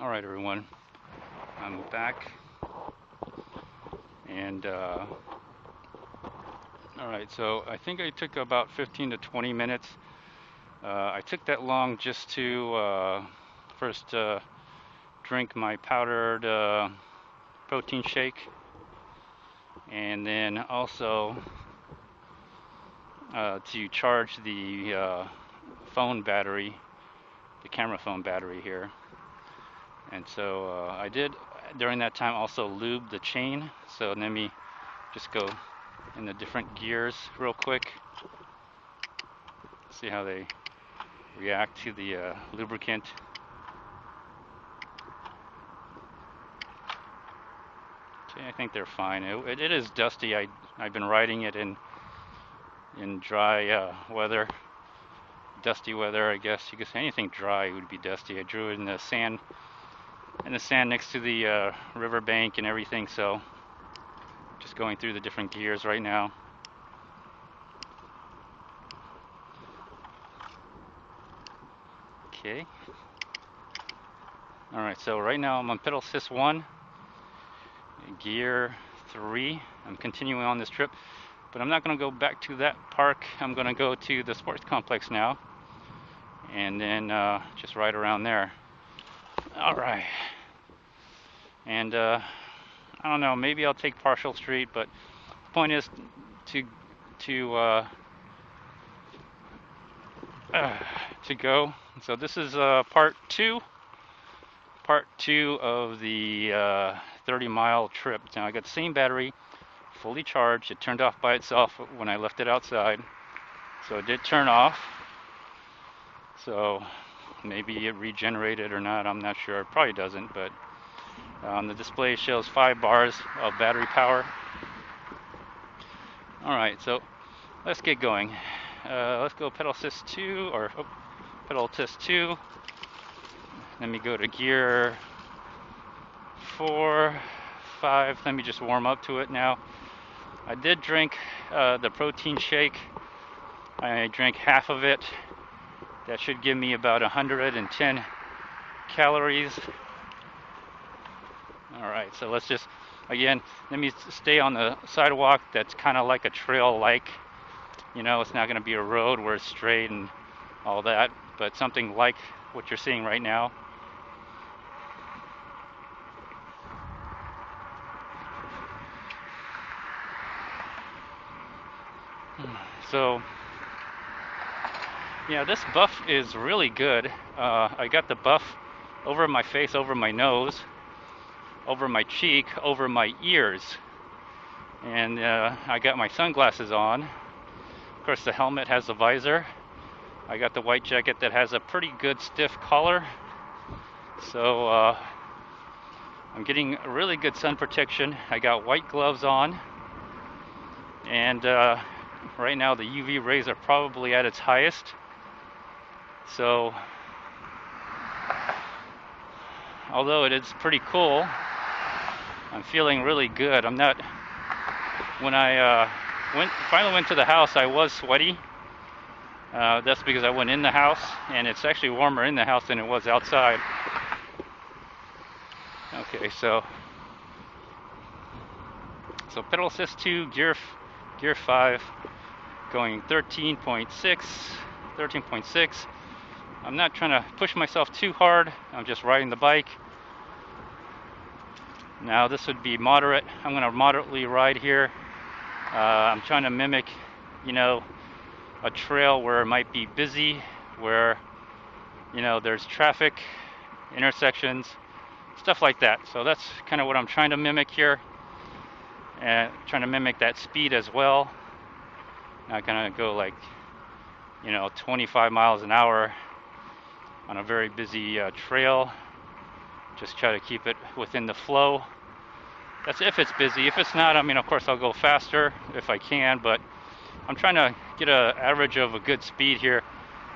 Alright everyone, I'm back, and alright, so I think I took about 15 to 20 minutes. I took that long just to first drink my powdered protein shake, and then also to charge the phone battery, the camera phone battery here. And so I did during that time also lube the chain. So let me just go in the different gears real quick, see how they react to the lubricant. Okay, I think they're fine. It is dusty. I've been riding it in dry weather, dusty weather, I guess you could say. Anything dry would be dusty. I drew it in the sand next to the river bank and everything. So just going through the different gears right now. Okay. Alright, so right now I'm on pedal assist 1, gear 3. I'm continuing on this trip, but I'm not going to go back to that park. I'm going to go to the sports complex now, and then just ride around there. Alright. And I don't know, maybe I'll take Partial Street, but the point is to go. So this is part two of the 30-mile trip. Now I got the same battery, fully charged. It turned off by itself when I left it outside, so it did turn off. So maybe it regenerated or not, I'm not sure. It probably doesn't, but the display shows 5 bars of battery power. Alright, so let's get going. Let's go pedal assist 2, or pedal assist 2. Let me go to gear 4, 5. Let me just warm up to it now. I did drink the protein shake. I drank half of it. That should give me about 110 calories. Alright, so let's just, again, let me stay on the sidewalk that's kind of like a trail-like. You know, it's not going to be a road where it's straight and all that, but something like what you're seeing right now. So, yeah, this buff is really good. I got the buff over my face, over my nose, over my cheek, over my ears, and I got my sunglasses on. Of course, the helmet has a visor. I got the white jacket that has a pretty good stiff collar, so I'm getting really good sun protection. I got white gloves on, and right now the UV rays are probably at its highest, so although it is pretty cool, I'm feeling really good. I'm not, when I finally went to the house, I was sweaty. That's because I went in the house, and it's actually warmer in the house than it was outside. Okay, so pedal assist 2, gear 5, going 13.6. I'm not trying to push myself too hard. I'm just riding the bike. Now this would be moderate. I'm going to moderately ride here. I'm trying to mimic, you know, a trail where it might be busy, where, you know, there's traffic, intersections, stuff like that. So that's kind of what I'm trying to mimic here, and trying to mimic that speed as well. I'm gonna go like, you know, 25 miles an hour on a very busy trail. Just try to keep it within the flow. That's if it's busy. If it's not, I mean, of course I'll go faster if I can, but I'm trying to get an average of a good speed here,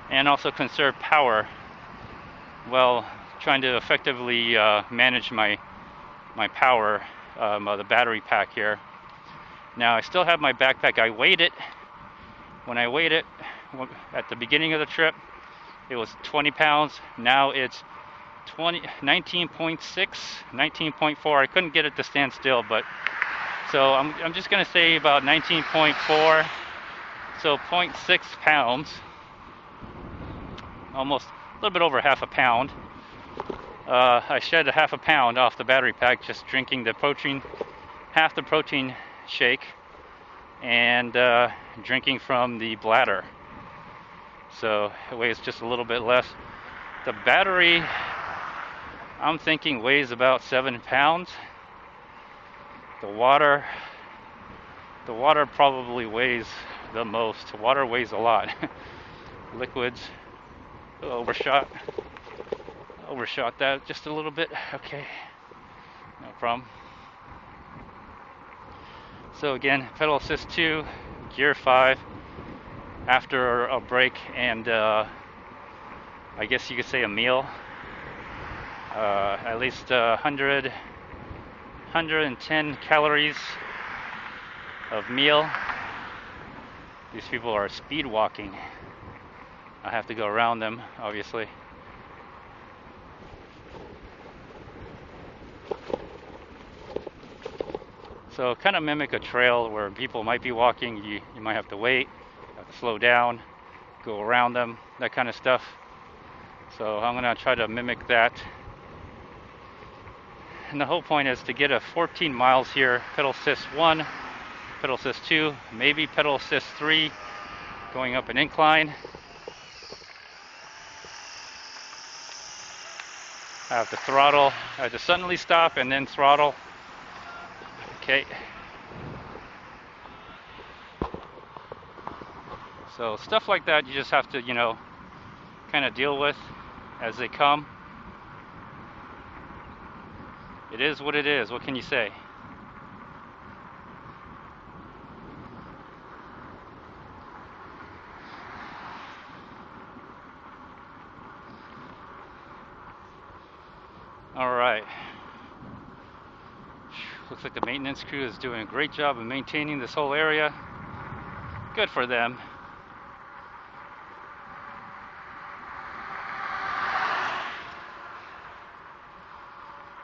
and also conserve power while trying to effectively manage my power, the battery pack here. Now I still have my backpack. I weighed it. When I weighed it at the beginning of the trip, it was 20 pounds. Now it's 19.6, 19.4. I couldn't get it to stand still, but so I'm just going to say about 19.4, so 0.6 pounds, almost a little bit over half a pound. I shed a half a pound off the battery pack just drinking the protein, half the protein shake, and drinking from the bladder. So it weighs just a little bit less. The battery, I'm thinking, weighs about 7 pounds. The water probably weighs the most. Water weighs a lot. Liquids, overshot that just a little bit. Okay, no problem. So again, pedal assist 2, gear 5, after a break and I guess you could say a meal. At least 110 calories of meal. These people are speed walking. I have to go around them, obviously. So kind of mimic a trail where people might be walking. You might have to wait, have to slow down, go around them, that kind of stuff. So I'm gonna try to mimic that. And the whole point is to get a 14 miles here, pedal assist 1, pedal assist 2, maybe pedal assist 3, going up an incline. I have to throttle, I have to suddenly stop and then throttle. Okay. So stuff like that you just have to, kind of deal with as they come. It is what it is. What can you say? All right. Looks like the maintenance crew is doing a great job of maintaining this whole area. Good for them.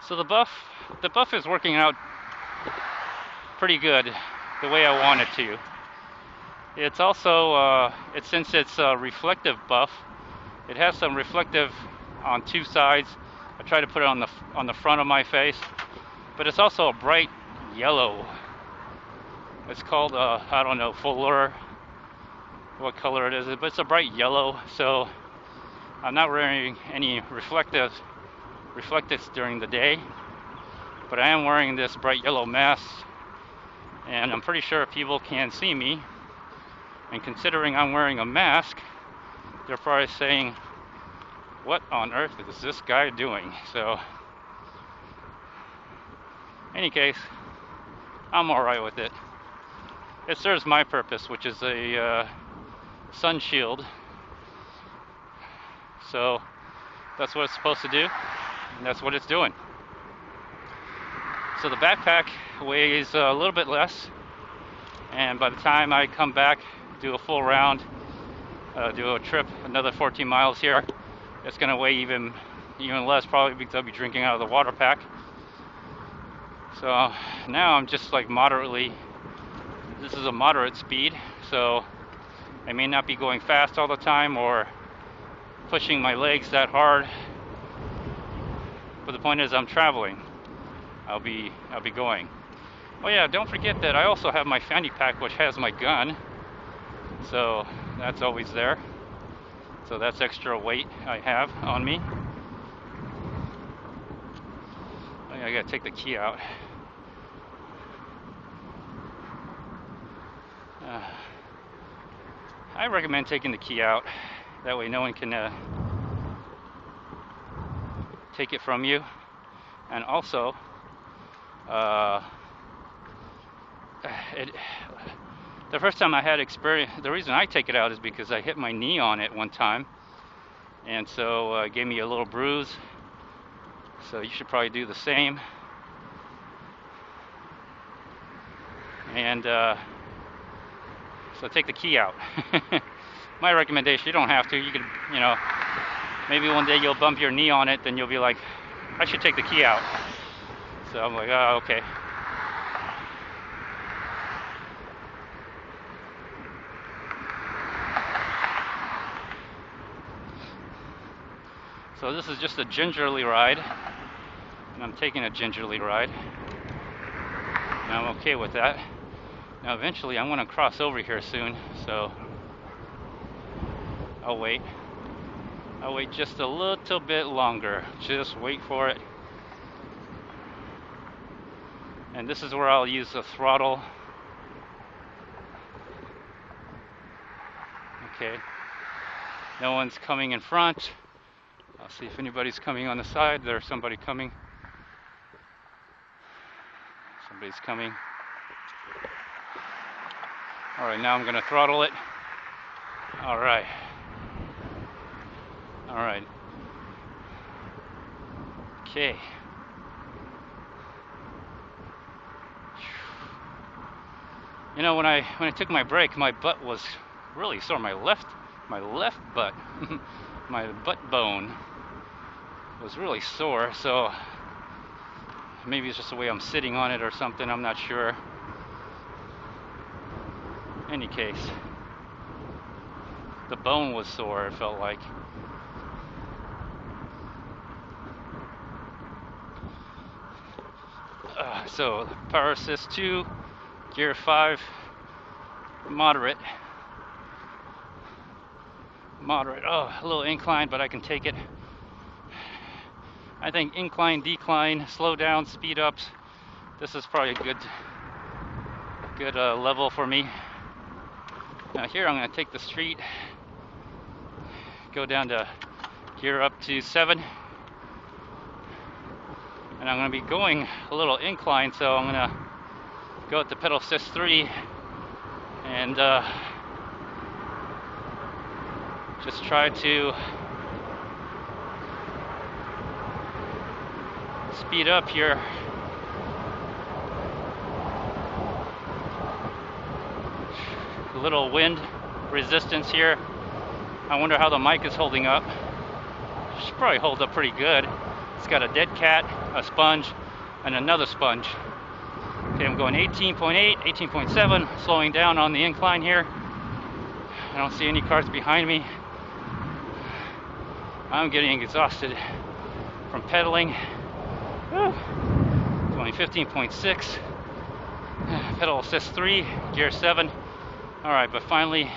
So the buff is working out pretty good, the way I want it to. It's also, since it's a reflective buff, it has some reflective on 2 sides. I try to put it on the front of my face, but it's also a bright yellow. It's called, I don't know, fuller, what color it is, but it's a bright yellow. So I'm not wearing any reflectives during the day, but I am wearing this bright yellow mask, and I'm pretty sure people can see me. And considering I'm wearing a mask, they're probably saying, what on earth is this guy doing? So, any case, I'm alright with it. It serves my purpose, which is a sun shield. So, that's what it's supposed to do, and that's what it's doing. So the backpack weighs a little bit less, and by the time I come back, do a full round, do a trip, another 14 miles here, it's going to weigh even less, probably because I'll be drinking out of the water pack. So now I'm just like this is a moderate speed, so I may not be going fast all the time or pushing my legs that hard, but the point is I'm traveling. I'll be going. Oh yeah, don't forget that I also have my fanny pack, which has my gun, so that's always there. So that's extra weight I have on me. Oh yeah, I gotta take the key out. I recommend taking the key out. That way no one can take it from you. And also, the first time I had experience, the reason I take it out is because I hit my knee on it one time, and so it gave me a little bruise. So you should probably do the same. And so take the key out. My recommendation, you don't have to, you can, maybe one day you'll bump your knee on it, then you'll be like, I should take the key out. So I'm like, oh, okay. So this is just a gingerly ride, and I'm taking a gingerly ride, and I'm okay with that. Now eventually I'm going to cross over here soon, so I'll wait. I'll wait just a little bit longer. Just wait for it. And this is where I'll use the throttle. Okay. No one's coming in front. I'll see if anybody's coming on the side. There's somebody coming. Somebody's coming. All right, now I'm going to throttle it. All right. All right. Okay. You know, when I took my break, my butt was really sore. My left butt, my butt bone was really sore. So maybe it's just the way I'm sitting on it or something. I'm not sure. Any case, the bone was sore. It felt like. So power assist 2, gear 5, moderate. Oh, a little incline, but I can take it. I think incline, decline, slow down, speed ups. This is probably a good level for me. Now here I'm going to take the street, go down to gear up to 7. And I'm going to be going a little incline, so I'm going to go at the pedal assist 3 and just try to speed up here. A little wind resistance here. I wonder how the mic is holding up. Should probably hold up pretty good. It's got a dead cat, a sponge, and another sponge. Okay, I'm going 18.8, 18.7, slowing down on the incline here. I don't see any cars behind me. I'm getting exhausted from pedaling. Woo. Going 15.6, pedal assist 3, gear 7. All right, but finally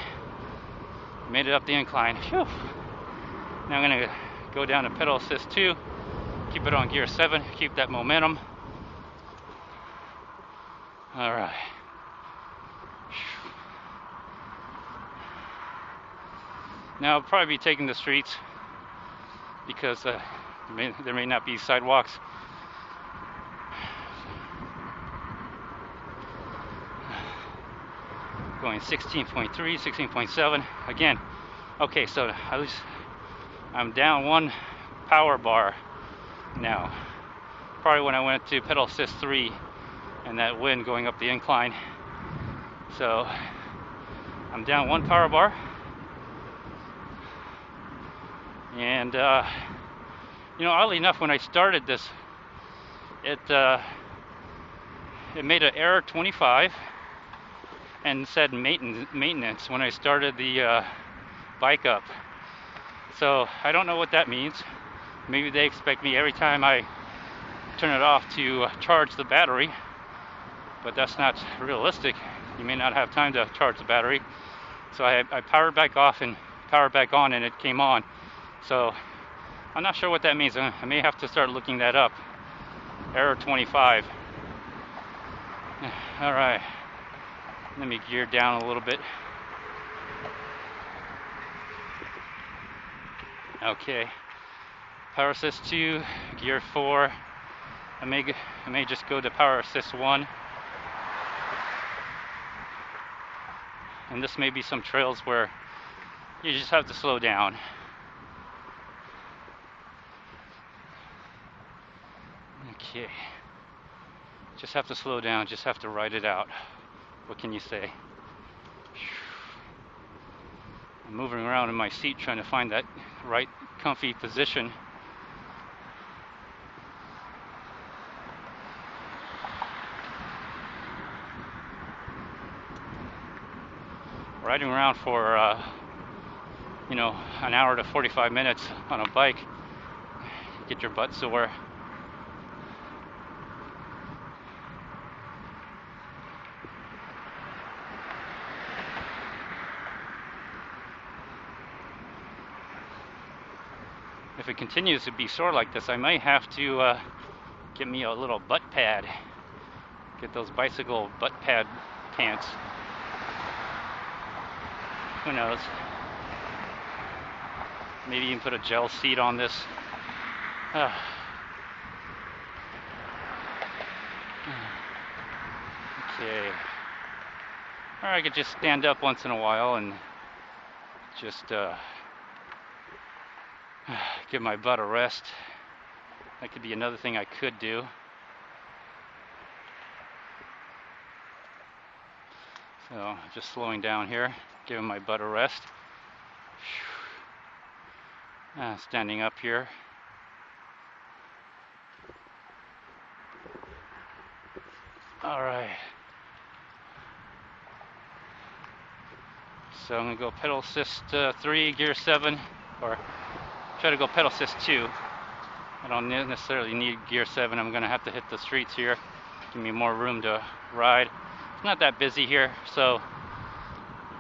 made it up the incline. Whew. Now I'm gonna go down to pedal assist 2. Keep it on gear 7, keep that momentum. All right. Now I'll probably be taking the streets because there may not be sidewalks. Going 16.3, 16.7. Again, okay, so at least I'm down 1 power bar now. Probably when I went to pedal assist 3 and that wind going up the incline. So I'm down 1 power bar. And you know, oddly enough, when I started this, it made an error 25 and said maintenance when I started the bike up. So I don't know what that means. Maybe they expect me every time I turn it off to charge the battery, but that's not realistic. You may not have time to charge the battery. So I powered back off and powered back on, and it came on. So I'm not sure what that means. I may have to start looking that up. Error 25. All right. Let me gear down a little bit. Okay. Power assist 2, gear 4. I may just go to power assist 1. And this may be some trails where you just have to slow down. Okay. Just have to slow down, just have to ride it out. What can you say? I'm moving around in my seat trying to find that right comfy position. Riding around for an hour to 45 minutes on a bike, get your butt sore. If it continues to be sore like this, I might have to get me a little butt pad. Get those bicycle butt pad pants. Who knows? Maybe even put a gel seat on this. Okay. Or I could just stand up once in a while and just give my butt a rest. That could be another thing I could do. So just slowing down here, giving my butt a rest. Standing up here. All right. So I'm gonna go pedal assist 3, gear 7, or try to go pedal assist 2. I don't necessarily need gear 7. I'm gonna have to hit the streets here. Give me more room to ride. It's not that busy here, so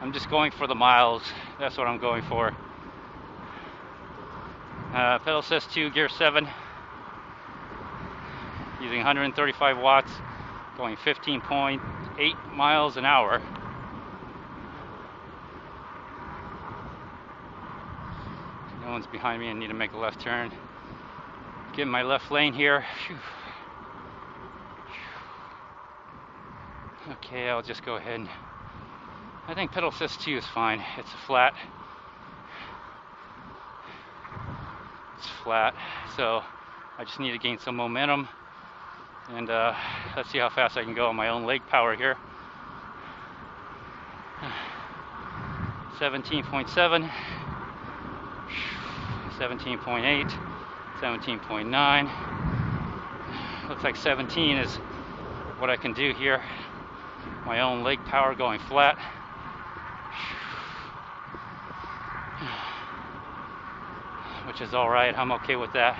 I'm just going for the miles. That's what I'm going for. Pedal assist 2, gear 7, using 135 watts, going 15.8 miles an hour. No one's behind me. I need to make a left turn. Get in my left lane here. Okay, I'll just go ahead and I think pedal assist 2 is fine. It's flat. It's flat, so I just need to gain some momentum, and let's see how fast I can go on my own leg power here. 17.7, 17.8, 17.9. Looks like 17 is what I can do here. My own leg power going flat. Which is all right. I'm okay with that.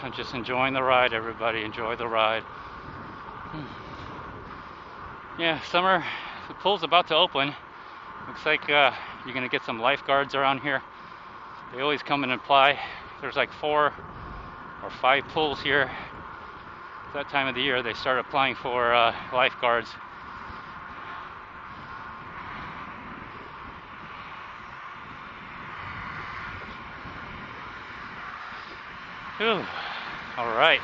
I'm just enjoying the ride, everybody. Enjoy the ride. Yeah, summer, the pool's about to open. Looks like you're gonna get some lifeguards around here. They always come and apply. There's like 4 or 5 pools here. That time of the year they start applying for lifeguards. Whew. All right.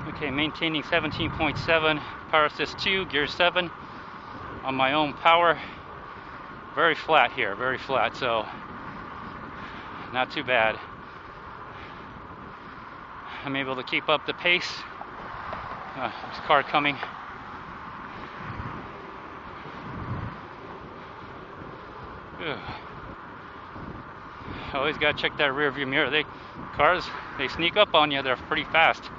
Okay, maintaining 17.7, power assist 2, gear 7 on my own power. Very flat here, very flat, so not too bad. I'm able to keep up the pace. There's a car coming. Always gotta check that rear view mirror. Cars sneak up on you. They're pretty fast,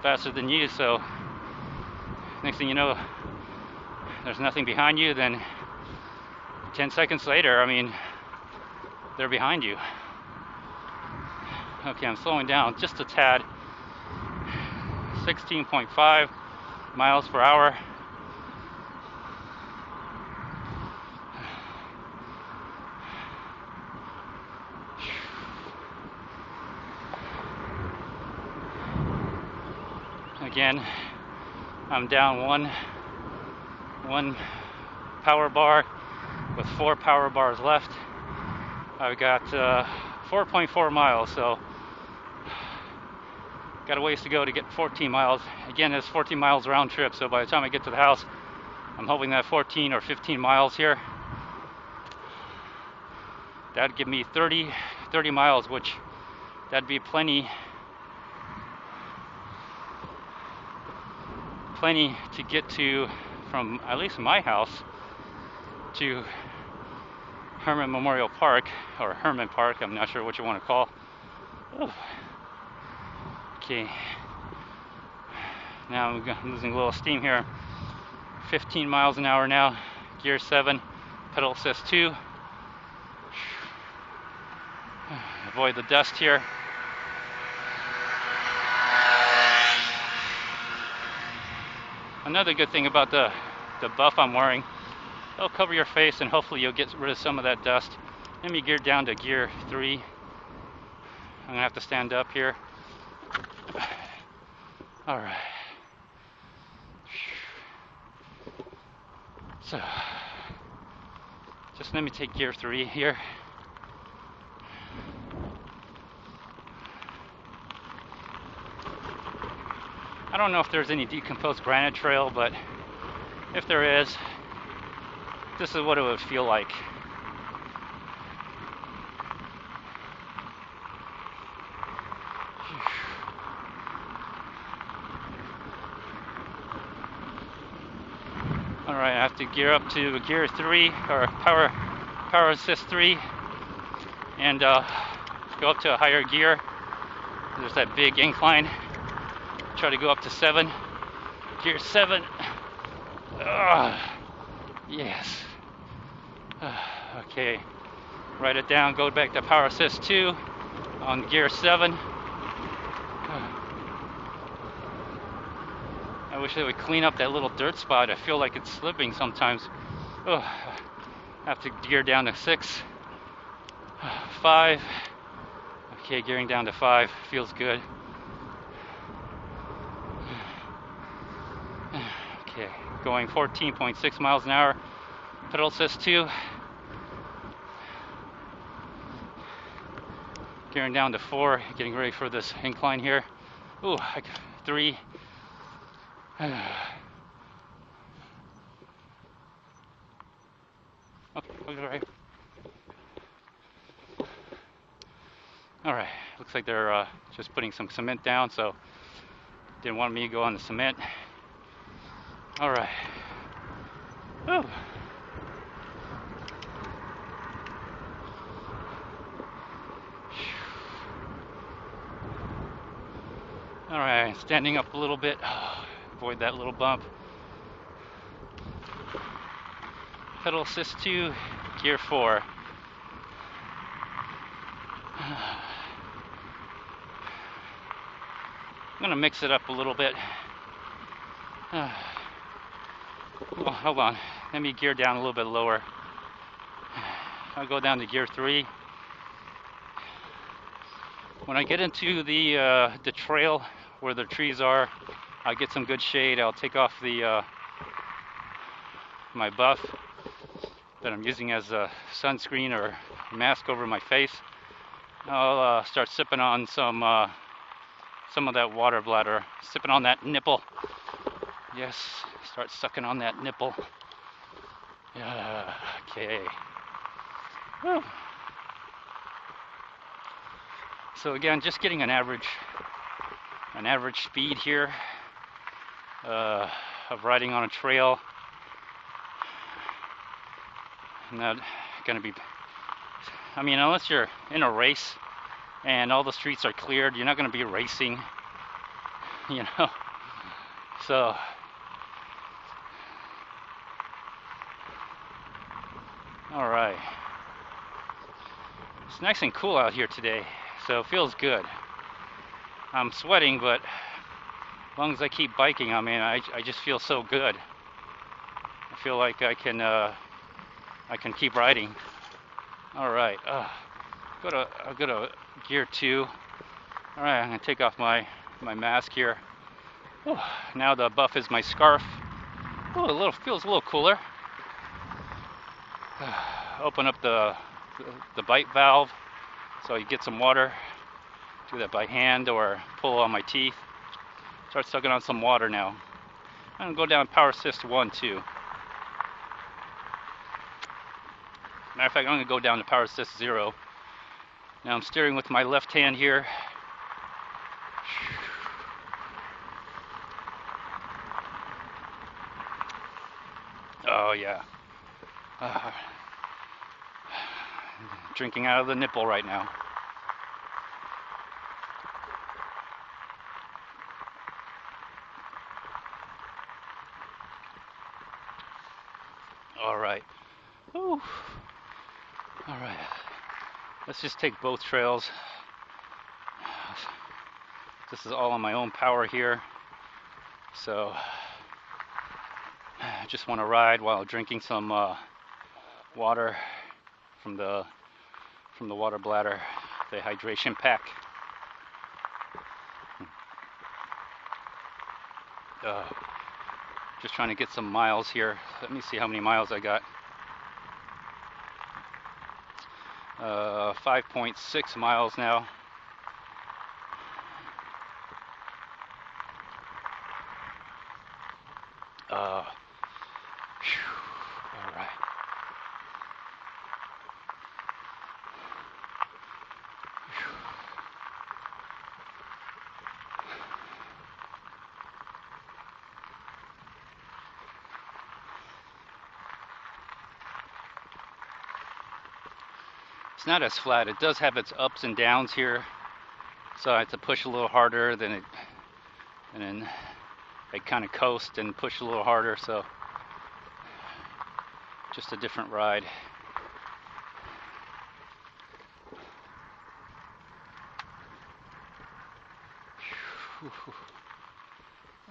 faster than you. So next thing you know, there's nothing behind you. Then 10 seconds later, I mean, they're behind you. Okay, I'm slowing down just a tad. 16.5 miles per hour. Again, I'm down one power bar with 4 power bars left. I've got 4.4 miles, so got a ways to go to get 14 miles. Again, it's 14 miles round trip, so by the time I get to the house, I'm hoping that 14 or 15 miles here, that'd give me 30 miles, which that'd be plenty to get to, from at least my house to Herman Memorial Park, or Herman Park, I'm not sure what you want to call. Oh. Okay, now I'm losing a little steam here. 15 miles an hour now, gear 7, pedal assist 2. Avoid the dust here. Another good thing about the buff I'm wearing, it'll cover your face and hopefully you'll get rid of some of that dust. Let me gear down to gear 3. I'm gonna have to stand up here. All right. So, just let me take gear 3 here. I don't know if there's any decomposed granite trail, but if there is, this is what it would feel like. All right, I have to gear up to gear 3, or power assist 3, and go up to a higher gear. There's that big incline. Try to go up to 7. Gear 7. Yes. Okay. Write it down. Go back to power assist 2 on gear 7. I wish they would clean up that little dirt spot. I feel like it's slipping sometimes. I have to gear down to 6. 5. Okay, gearing down to 5. Feels good. Okay, going 14.6 miles an hour. Pedal assist 2. Gearing down to 4. Getting ready for this incline here. 3. Okay. All right. Looks like they're just putting some cement down, so didn't want me to go on the cement. All right. Whew. All right, standing up a little bit. Avoid that little bump. Pedal assist 2, gear 4. I'm gonna mix it up a little bit. Hold on, let me gear down a little bit lower. I'll go down to gear 3. When I get into the trail where the trees are, I'll get some good shade. I'll take off the my buff that I'm using as a sunscreen or mask over my face. I'll start sipping on some of that water bladder, sipping on that nipple. Yes, start sucking on that nipple. Yeah, okay. Woo. So again, just getting an average speed here of riding on a trail. I'm not gonna be, I mean, unless you're in a race and all the streets are cleared, you're not gonna be racing, you know. So all right, it's nice and cool out here today, so it feels good. I'm sweating, but as long as I keep biking, I mean, I just feel so good. I feel like I can keep riding. All right, I'll go to gear 2. All right, I'm gonna take off my mask here. Now the buff is my scarf. Feels a little cooler. Open up the bite valve so you get some water. Do that by hand or pull on my teeth. Start sucking on some water now. I'm gonna go down power assist 1, 2. Matter of fact, I'm gonna go down to power assist 0. Now I'm steering with my left hand here. Oh yeah. Drinking out of the nipple right now. All right. Whew. All right. Let's just take both trails. This is all on my own power here. So I just want to ride while drinking some water from the water bladder, the hydration pack. Just trying to get some miles here. Let me see how many miles I got. 5.6 miles now. All right. It's not as flat. It does have its ups and downs here, so I have to push a little harder than it, and then I kind of coast and push a little harder. So just a different ride.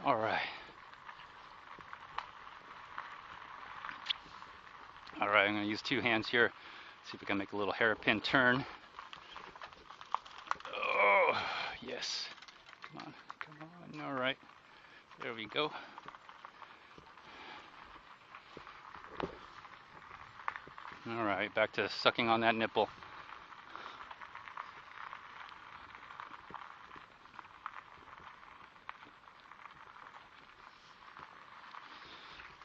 All right. All right, I'm going to use 2 hands here. See if we can make a little hairpin turn. Oh, yes. Come on, come on. All right. There we go. All right, back to sucking on that nipple.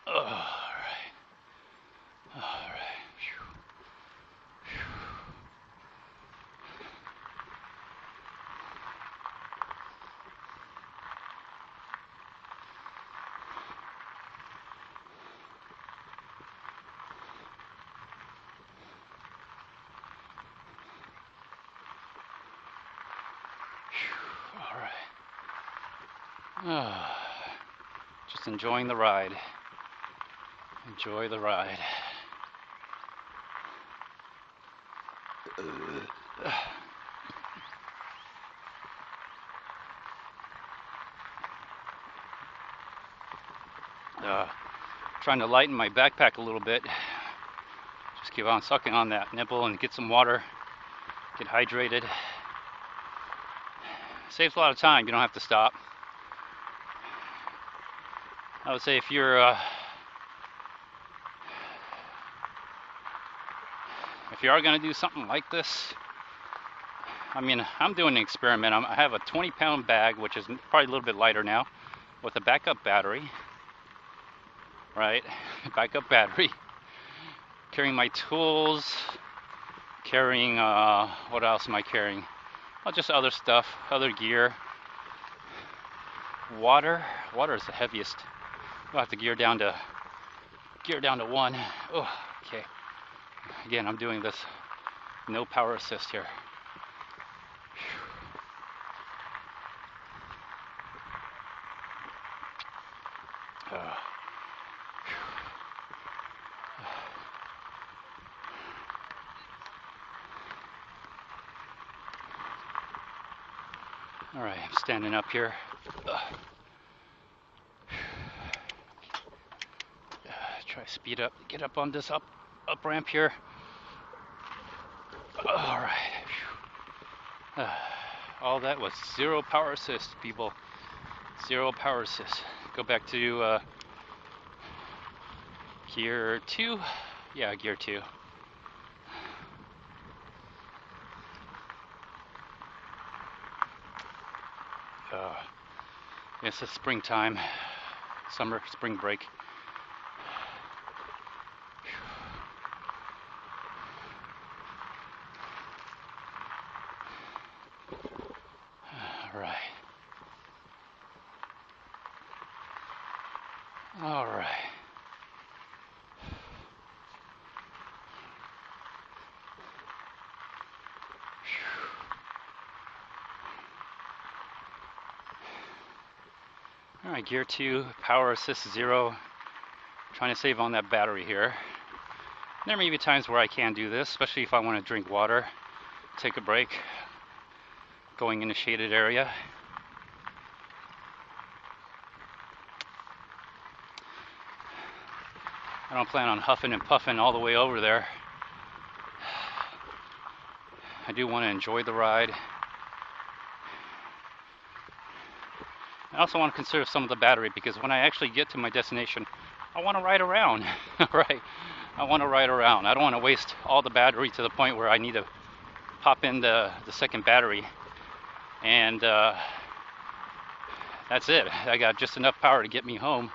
All right. All right. All right. Just enjoying the ride. Enjoy the ride. Trying to lighten my backpack a little bit. Just keep on sucking on that nipple and get some water. Get hydrated. Saves a lot of time. You don't have to stop. I would say if you are going to do something like this, I mean, I'm doing an experiment. I have a 20-pound bag, which is probably a little bit lighter now, with a backup battery, right? Backup battery. Carrying my tools, carrying, what else am I carrying? Well, just other stuff, other gear. Water is the heaviest. We'll have to gear down to 1. Oh, okay. Again, I'm doing this no power assist here. All right, I'm standing up here. Try to speed up, get up on this up ramp here. All right. All that was 0 power assist, people. 0 power assist. Go back to gear 2. Yeah, gear 2. It's the springtime, summer, spring break. All right. All right. All right, gear 2, power assist 0. Trying to save on that battery here. There may be times where I can do this, especially if I want to drink water, take a break, going in a shaded area. I don't plan on huffing and puffing all the way over there. I do want to enjoy the ride. I also want to conserve some of the battery because when I actually get to my destination, I want to ride around. Right? I want to ride around. I don't want to waste all the battery to the point where I need to pop in the second battery, and that's it. I got just enough power to get me home.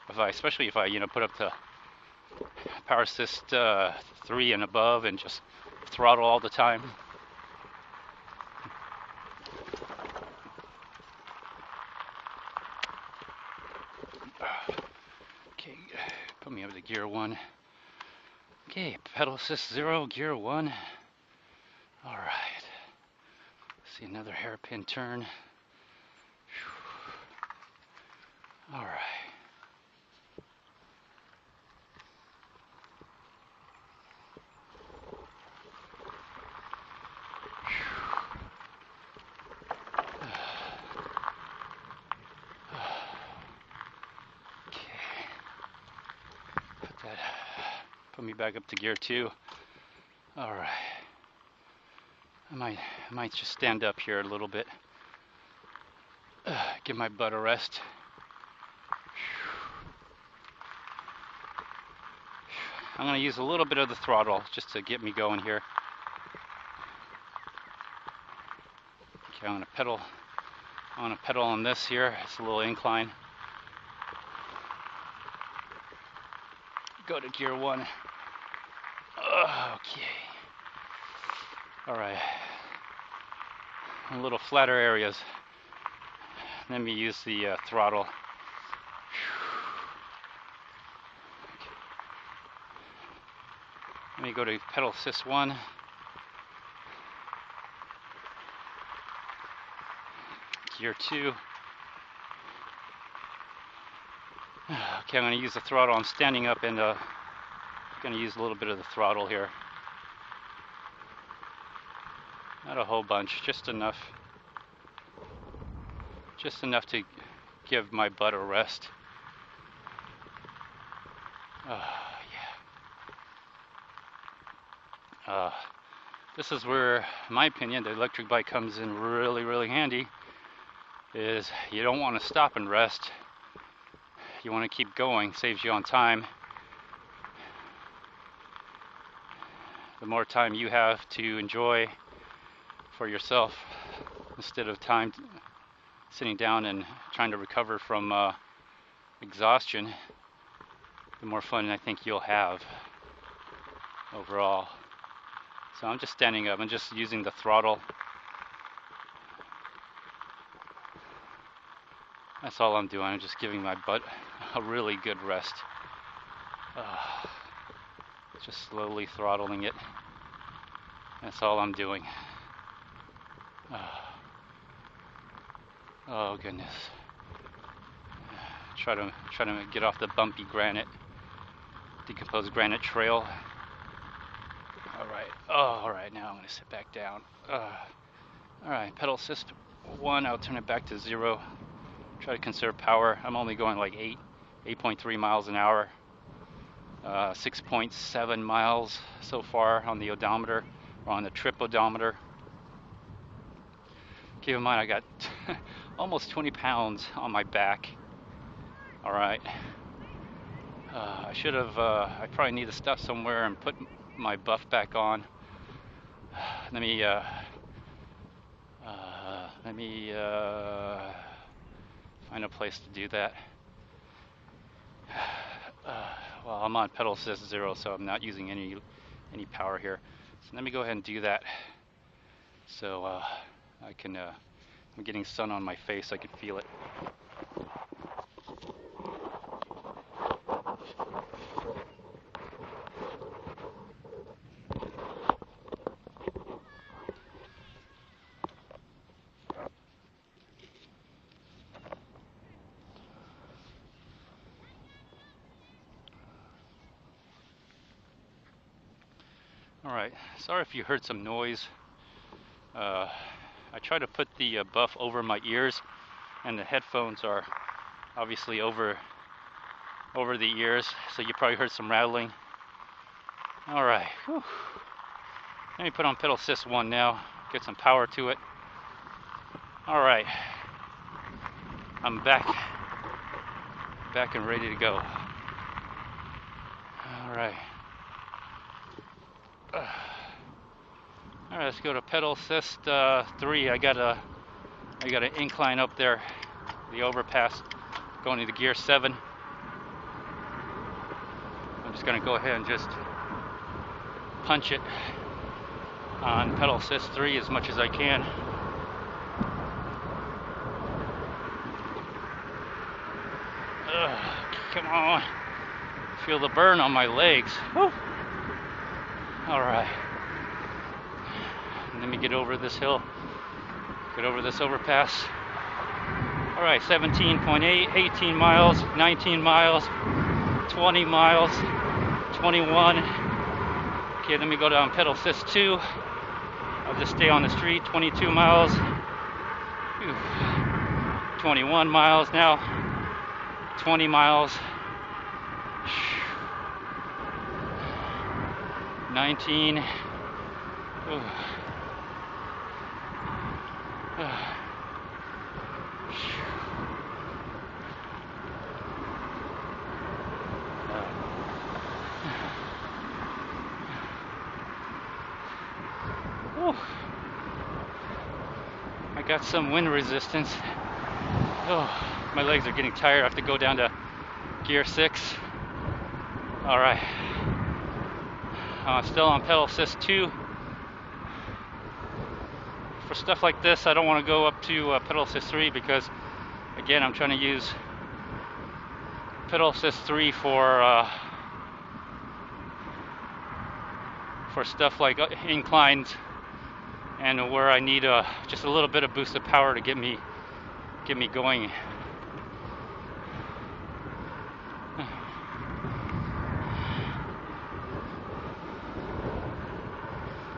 Especially if I, put up to power assist 3 and above and just throttle all the time. Okay, put me up to gear 1. Okay, pedal assist 0, gear 1. All right. See another hairpin turn. All right. Put me back up to gear 2. All right. I might just stand up here a little bit. Give my butt a rest. I'm going to use a little bit of the throttle just to get me going here. Okay, I'm going to pedal on this here. It's a little incline. Go to gear 1. Okay. All right. A little flatter areas. Let me use the throttle. Let me go to pedal assist 1. Gear 2. Okay, I'm going to use the throttle. I'm standing up and going to use a little bit of the throttle here. Not a whole bunch, just enough. Just enough to give my butt a rest. Yeah. This is where, in my opinion, the electric bike comes in really, really handy. Is you don't want to stop and rest. You want to keep going. Saves you on time. The more time you have to enjoy for yourself, instead of time sitting down and trying to recover from exhaustion, the more fun I think you'll have overall. So I'm just standing up. I'm just using the throttle. That's all I'm doing. I'm just giving my butt a really good rest. Just slowly throttling it. That's all I'm doing. Oh goodness. Try to get off the bumpy granite, decomposed granite trail. All right. Now I'm going to sit back down. All right. Pedal assist 1. I'll turn it back to 0. Try to conserve power. I'm only going like 8.3 miles an hour. 6.7 miles so far on the odometer, or on the trip odometer. Keep in mind I got almost 20 pounds on my back. All right. I probably need to stop somewhere and put my buff back on. Let me find a place to do that. Well, I'm on pedal assist 0, so I'm not using any power here. So let me go ahead and do that. So I can. I'm getting sun on my face. I can feel it. Alright, sorry if you heard some noise. I try to put the buff over my ears, and the headphones are obviously over the ears, so you probably heard some rattling. Alright, let me put on pedal assist 1 now, get some power to it. Alright, I'm back and ready to go. Alright. Alright, let's go to pedal assist 3. I got an incline up there, the overpass, going into gear 7. I'm just going to go ahead and just punch it on pedal assist 3 as much as I can. Come on. Feel the burn on my legs. Woo. All right. Let me get over this hill. Get over this overpass. All right, 17.8, 18 miles, 19 miles, 20 miles, 21. Okay, let me go down pedal assist 2. I'll just stay on the street. 22 miles. 21 miles now. 20 miles. 19. I got some wind resistance. My legs are getting tired. I have to go down to gear 6. All right. Still on pedal assist 2. For stuff like this, I don't want to go up to pedal assist 3 because, again, I'm trying to use pedal assist 3 for stuff like inclines and where I need just a little bit of boost of power to get me going.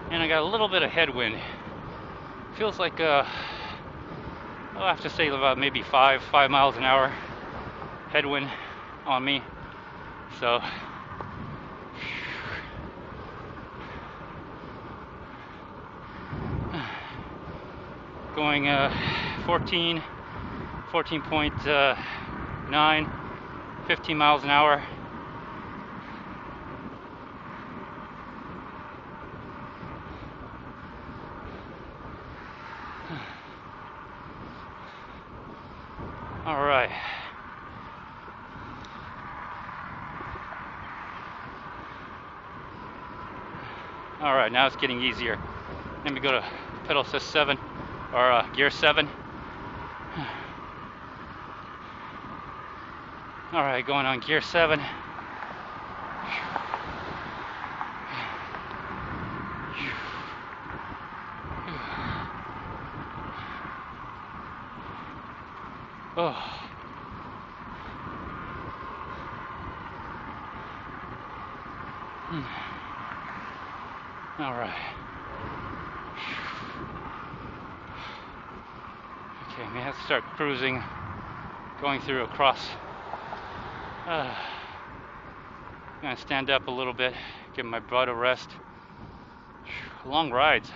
And I got a little bit of headwind. Feels like I'll have to say about maybe 5 miles an hour headwind on me. So going 14.9, 15 miles an hour. All right. All right, now it's getting easier. Let me go to pedal assist 7 or gear 7. All right, going on gear 7. Oh. All right. Okay, I may have to start cruising, going through across. I'm gonna stand up a little bit, give my butt a rest. Long rides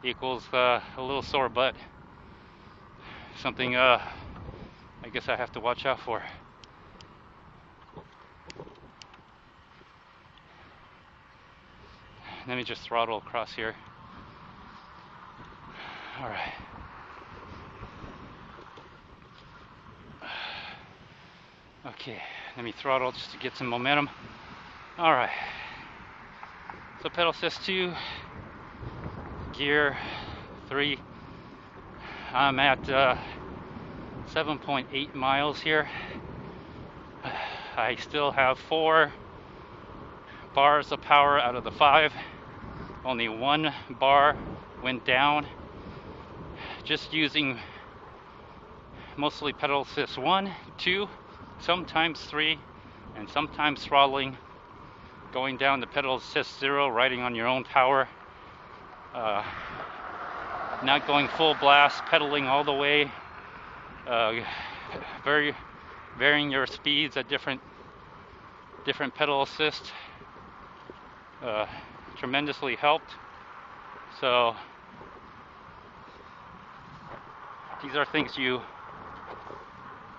equals a little sore butt. Something I guess I have to watch out for. Let me just throttle across here. All right. Okay, let me throttle just to get some momentum. All right. So pedal assist 2, gear 3. I'm at 7.8 miles here. I still have 4 bars of power out of the 5. Only 1 bar went down. Just using mostly pedal assist 1, 2, sometimes 3, and sometimes throttling. Going down to pedal assist 0, riding on your own power. Not going full blast, pedaling all the way. Varying your speeds at different pedal assist. Tremendously helped. So these are things you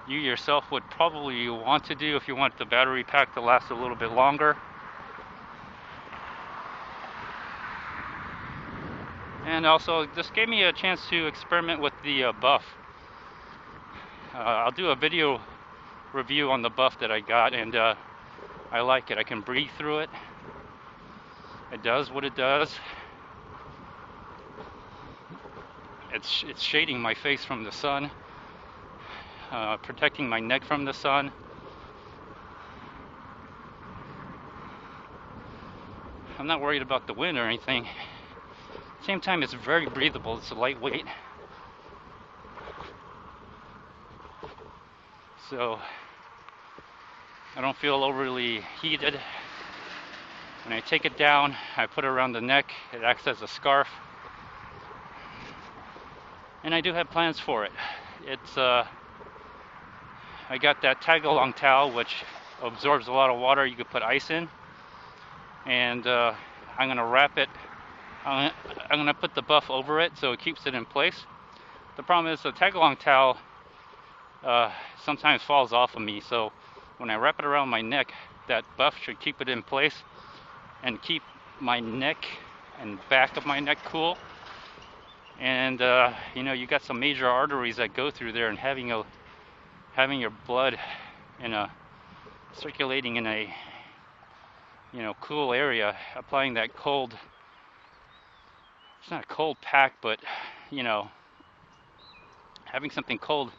yourself would probably want to do if you want the battery pack to last a little bit longer. And also, this gave me a chance to experiment with the buff. I'll do a video review on the buff that I got, and I like it. I can breathe through it. It does what it does. It's shading my face from the sun, protecting my neck from the sun. I'm not worried about the wind or anything. Same time, it's very breathable. It's lightweight. So I don't feel overly heated. When I take it down, I put it around the neck. It acts as a scarf. And I do have plans for it. It's I got that tag-along towel, which absorbs a lot of water. You could put ice in. And I'm gonna wrap it. I'm gonna put the buff over it so it keeps it in place. The problem is the tag-along towel sometimes falls off of me, so when I wrap it around my neck, that buff should keep it in place and keep my neck and back of my neck cool. And you know, you got some major arteries that go through there, and having your blood circulating in a cool area, applying that cold, it's not a cold pack, but having something cold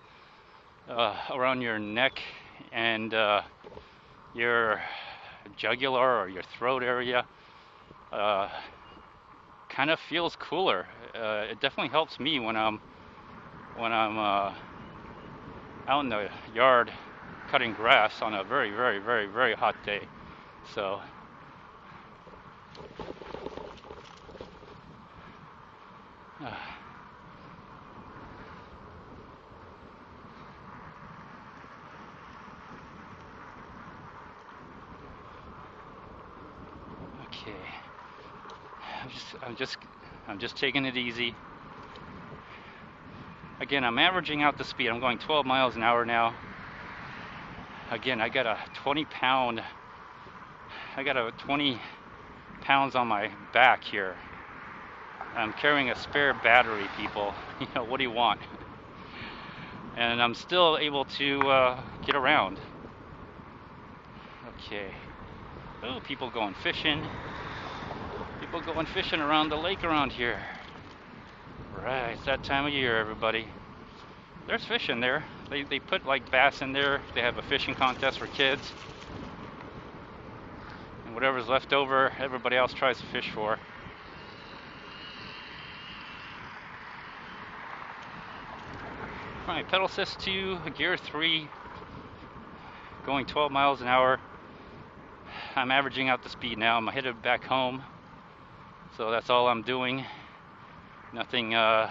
around your neck and your jugular or your throat area kind of feels cooler. It definitely helps me when I'm out in the yard cutting grass on a very, very, very, very hot day. So okay, I'm just taking it easy. Again, I'm averaging out the speed. I'm going 12 miles an hour now. Again, I got a 20 pounds on my back here. I'm carrying a spare battery, people. What do you want? And I'm still able to get around. Okay. Oh, people going fishing. People going fishing around the lake around here. Right, it's that time of year, everybody. There's fish in there. They put like bass in there. They have a fishing contest for kids. And whatever's left over, everybody else tries to fish for. Alright, pedal assist 2, gear 3, going 12 miles an hour. I'm averaging out the speed now. I'm headed back home. So that's all I'm doing. Nothing, no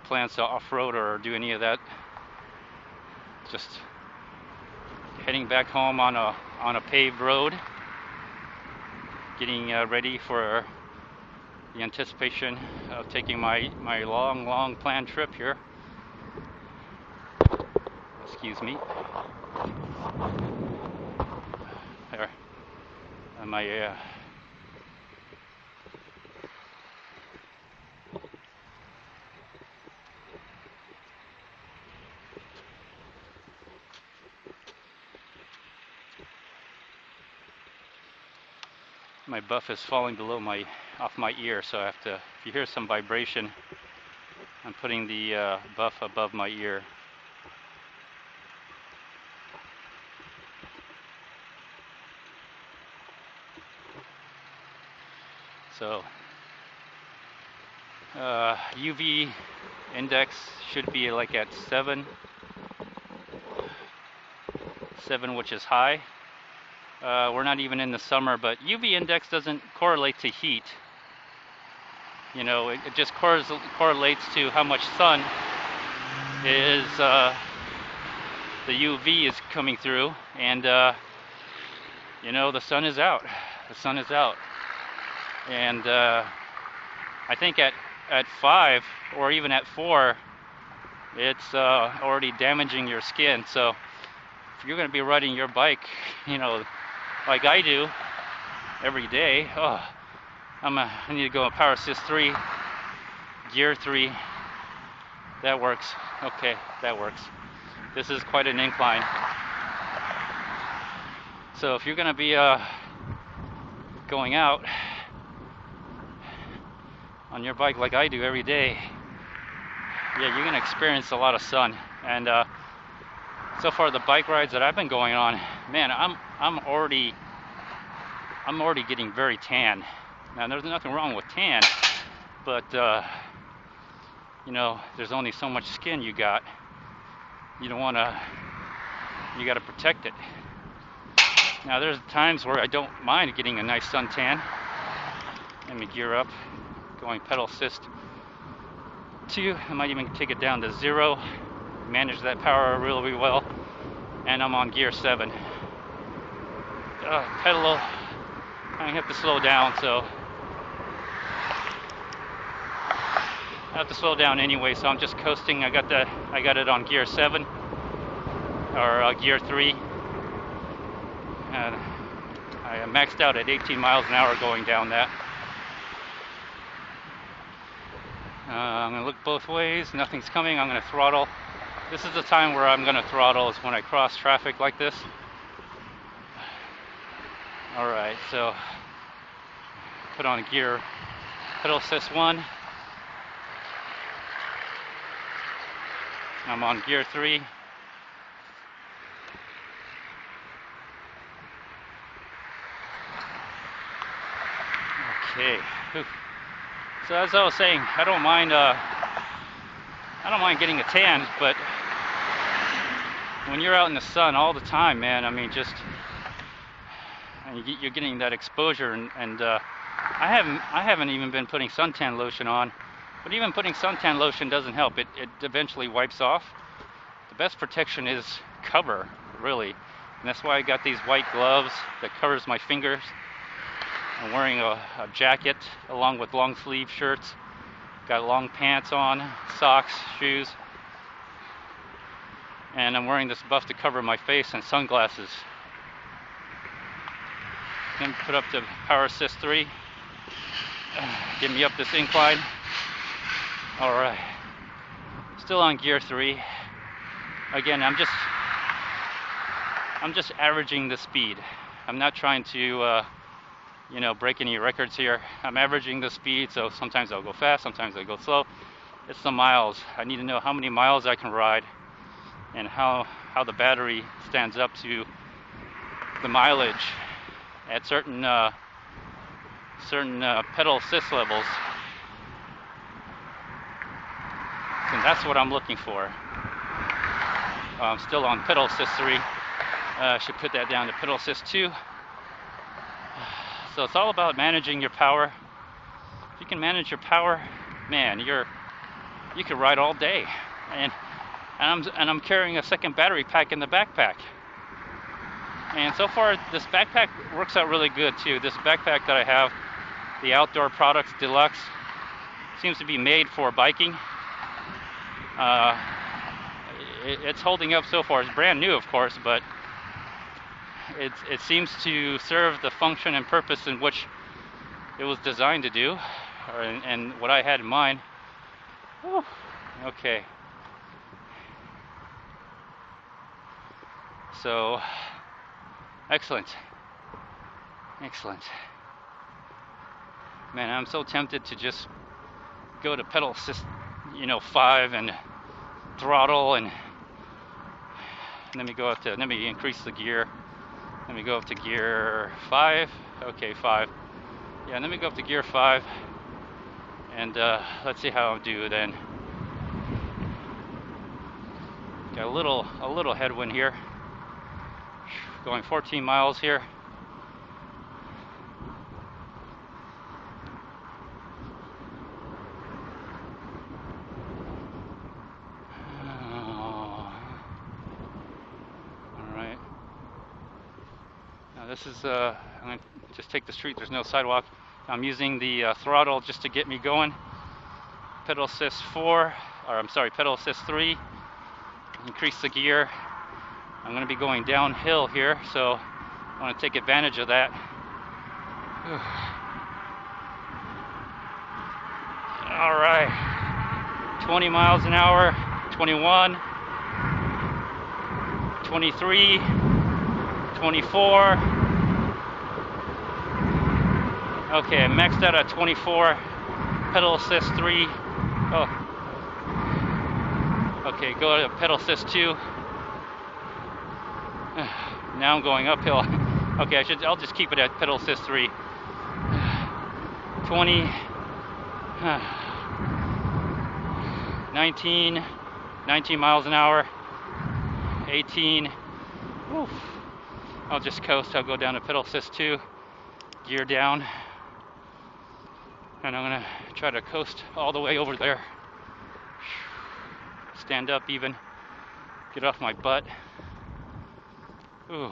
plans to off-road or do any of that. Just heading back home on a paved road. Getting ready for the anticipation of taking my long planned trip here. Excuse me. There. My my buff is falling below off my ear, so I have to, if you hear some vibration, I'm putting the buff above my ear. So UV index should be like at 7, which is high. We're not even in the summer, but UV index doesn't correlate to heat. You know, it just correlates to how much sun is, the UV is coming through, and you know, the sun is out. The sun is out, and I think at 5 or even at 4, it's already damaging your skin. So if you're going to be riding your bike, you know, like I do every day, I need to go on Power Assist 3, Gear 3. That works. Okay, that works. This is quite an incline. So if you're going to be going out on your bike like I do every day, yeah, you're going to experience a lot of sun. And so far the bike rides that I've been going on, man, I'm already getting very tan. Now there's nothing wrong with tan, but you know, there's only so much skin you got. You don't want to, you got to protect it. Now there's times where I don't mind getting a nice suntan. Let me gear up, going pedal assist 2. I might even take it down to 0, manage that power really well, and I'm on gear 7. Pedal, I have to slow down, so I have to slow down anyway, so I'm just coasting. I got it on gear 7 or gear 3. I maxed out at 18 miles an hour going down that. I'm going to look both ways. Nothing's coming. I'm going to throttle. This is the time where I'm going to throttle, is when I cross traffic like this. Alright, so put on gear, pedal assist 1. I'm on gear 3. Okay. Whew. So as I was saying, I don't mind getting a tan, but when you're out in the sun all the time, man, I mean, just you're getting that exposure, and I haven't even been putting suntan lotion on, but even putting suntan lotion doesn't help. It eventually wipes off. The best protection is cover, really, and that's why I got these white gloves that covers my fingers. I'm wearing a jacket along with long sleeve shirts. Got long pants on, socks, shoes, and I'm wearing this buff to cover my face and sunglasses. Then put up to Power Assist 3. Get me up this incline. Alright. Still on gear 3. Again, I'm just averaging the speed. I'm not trying to you know, break any records here. I'm averaging the speed, so sometimes I'll go fast, sometimes I go slow. It's the miles. I need to know how many miles I can ride and how the battery stands up to the mileage at certain pedal assist levels. And that's what I'm looking for. I'm still on pedal assist 3. I should put that down to pedal assist 2. So it's all about managing your power. If you can manage your power, man, you can ride all day. And I'm carrying a second battery pack in the backpack. And so far, this backpack works out really good too. This backpack that I have, the Outdoor Products Deluxe, seems to be made for biking. It's holding up so far. It's brand new, of course, but it seems to serve the function and purpose in which it was designed to do, and what I had in mind. Whew. Okay. So, excellent. Man, I'm so tempted to just go to pedal assist, 5 and throttle, and let me increase the gear. Let me go up to gear 5. Okay, 5. Yeah, let me go up to gear 5, and let's see how I do then. Got a little headwind here. Going 14 miles here. Alright. Now this is, I'm going to just take the street, there's no sidewalk. I'm using the throttle just to get me going. Pedal assist 4, or I'm sorry, pedal assist 3. Increase the gear. I'm going to be going downhill here, so I want to take advantage of that. Alright. 20 miles an hour, 21, 23, 24. Okay, I maxed out at 24. Pedal assist 3. Oh. Okay, go to pedal assist 2. Now I'm going uphill. Okay, I'll just keep it at pedal assist 3. 20. 19 miles an hour. 18. Oof. I'll just coast. I'll go down to pedal assist 2. Gear down. And I'm gonna try to coast all the way over there. Stand up even. Get off my butt. Ooh.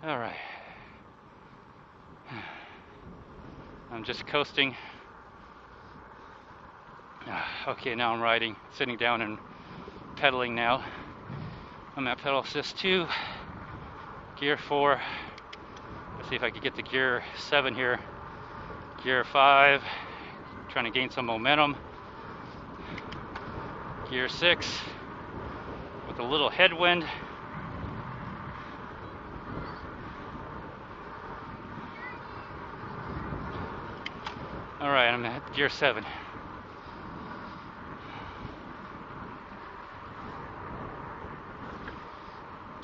Alright. I'm just coasting. Okay, now I'm riding, sitting down and pedaling now. I'm at pedal assist 2, gear 4. Let's see if I can get to gear 7 here. Gear 5, trying to gain some momentum. Gear 6, with a little headwind. Alright, I'm at gear 7.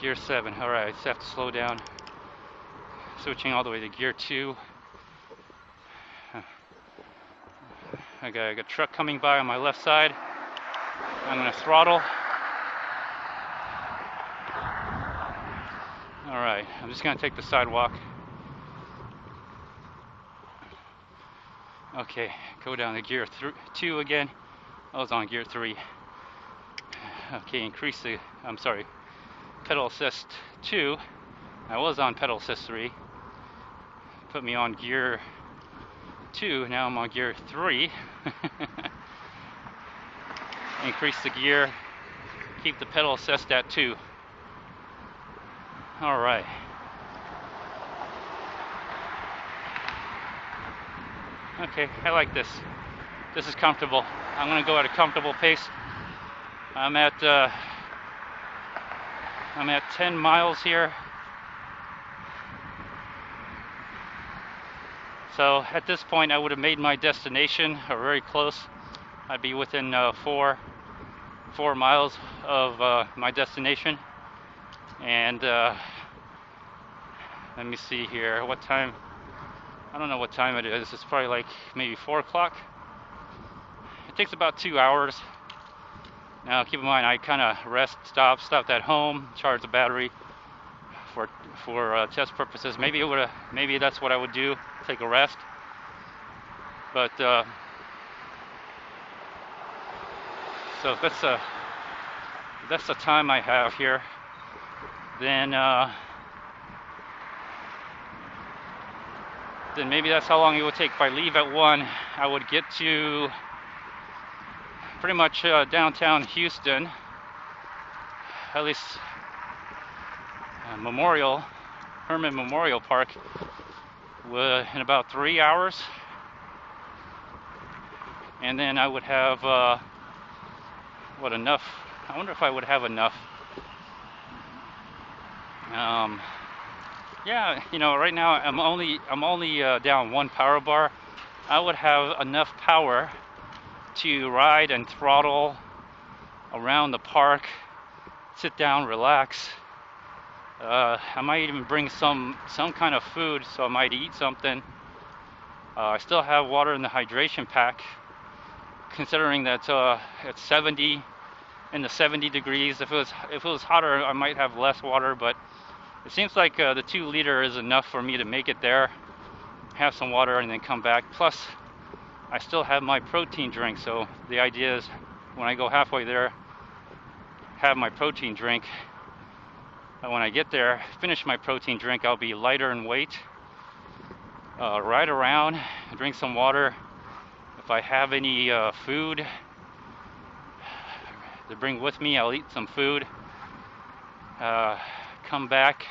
Gear 7, alright, I just have to slow down. Switching all the way to gear 2. I got a truck coming by on my left side. I'm going to throttle. Alright, I'm just going to take the sidewalk. Okay, go down to gear 2 again. I was on gear 3. Okay, pedal assist 2. I was on pedal assist 3. Put me on gear 2, now I'm on gear 3. Increase the gear, keep the pedal assist at 2. Alright. Okay, I like this. This is comfortable. I'm going to go at a comfortable pace. I'm at 10 miles here. So at this point I would have made my destination, or very close. I'd be within 4 miles of my destination. And let me see here, what time? I don't know what time it is. It's probably like maybe 4 o'clock. It takes about 2 hours. Now keep in mind, I kind of stopped at home, charge the battery for test purposes. Maybe that's what I would do, take a rest. But so if that's the time I have here, then maybe that's how long it would take. If I leave at 1, I would get to pretty much downtown Houston, at least Herman Memorial Park, in about 3 hours. And then I would have enough? I wonder if I would have enough Yeah, right now I'm only down one power bar. I would have enough power to ride and throttle around the park, sit down, relax. I might even bring some kind of food, so I might eat something. I still have water in the hydration pack, considering that it's 70 in the 70 degrees. If it was hotter, I might have less water, but it seems like the 2 liter is enough for me to make it there, have some water, and then come back. Plus, I still have my protein drink, so the idea is when I go halfway there, have my protein drink. And when I get there, finish my protein drink, I'll be lighter in weight. Ride around, drink some water. If I have any food to bring with me, I'll eat some food. Come back,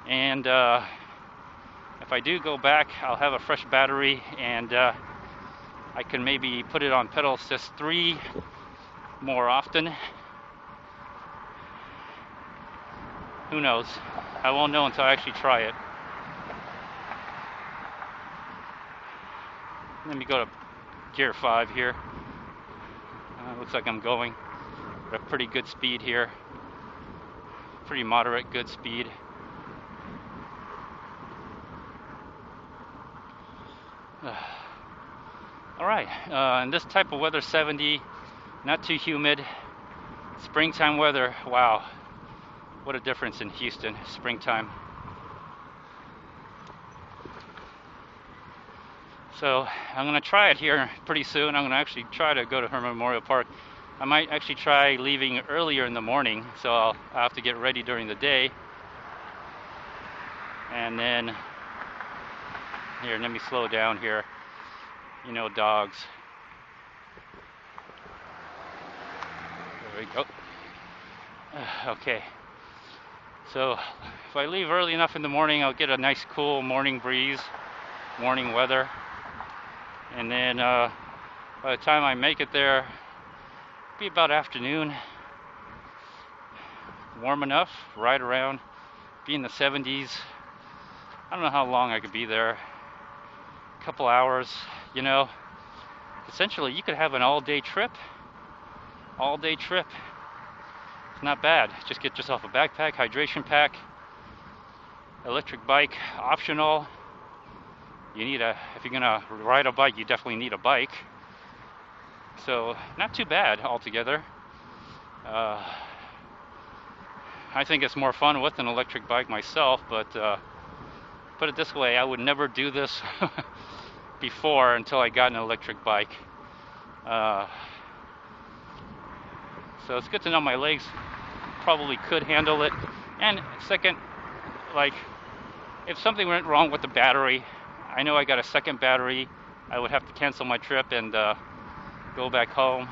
and if I do go back, I'll have a fresh battery, and I can maybe put it on pedal assist 3 more often. Who knows? I won't know until I actually try it. Let me go to gear 5 here. Looks like I'm going at a pretty good speed here. Pretty moderate, good speed. All right, in this type of weather, 70, not too humid, springtime weather. Wow, what a difference in Houston, springtime. So I'm gonna try it here pretty soon. I'm gonna actually try to go to Herman Memorial Park. I might actually try leaving earlier in the morning, so I'll have to get ready during the day. And then, here, let me slow down here. Dogs. There we go. Okay. So if I leave early enough in the morning, I'll get a nice cool morning breeze, morning weather. And then by the time I make it there, it'll be about afternoon. Warm enough, ride around, be in the 70s. I don't know how long I could be there. A couple hours, Essentially, you could have an all-day trip. All-day trip. It's not bad. Just get yourself a backpack, hydration pack, electric bike, optional. If you're gonna ride a bike, you definitely need a bike. So not too bad altogether. I think it's more fun with an electric bike myself, but put it this way, I would never do this before until I got an electric bike. So it's good to know my legs probably could handle it. And second, if something went wrong with the battery, I know I got a second battery, I would have to cancel my trip and go back home.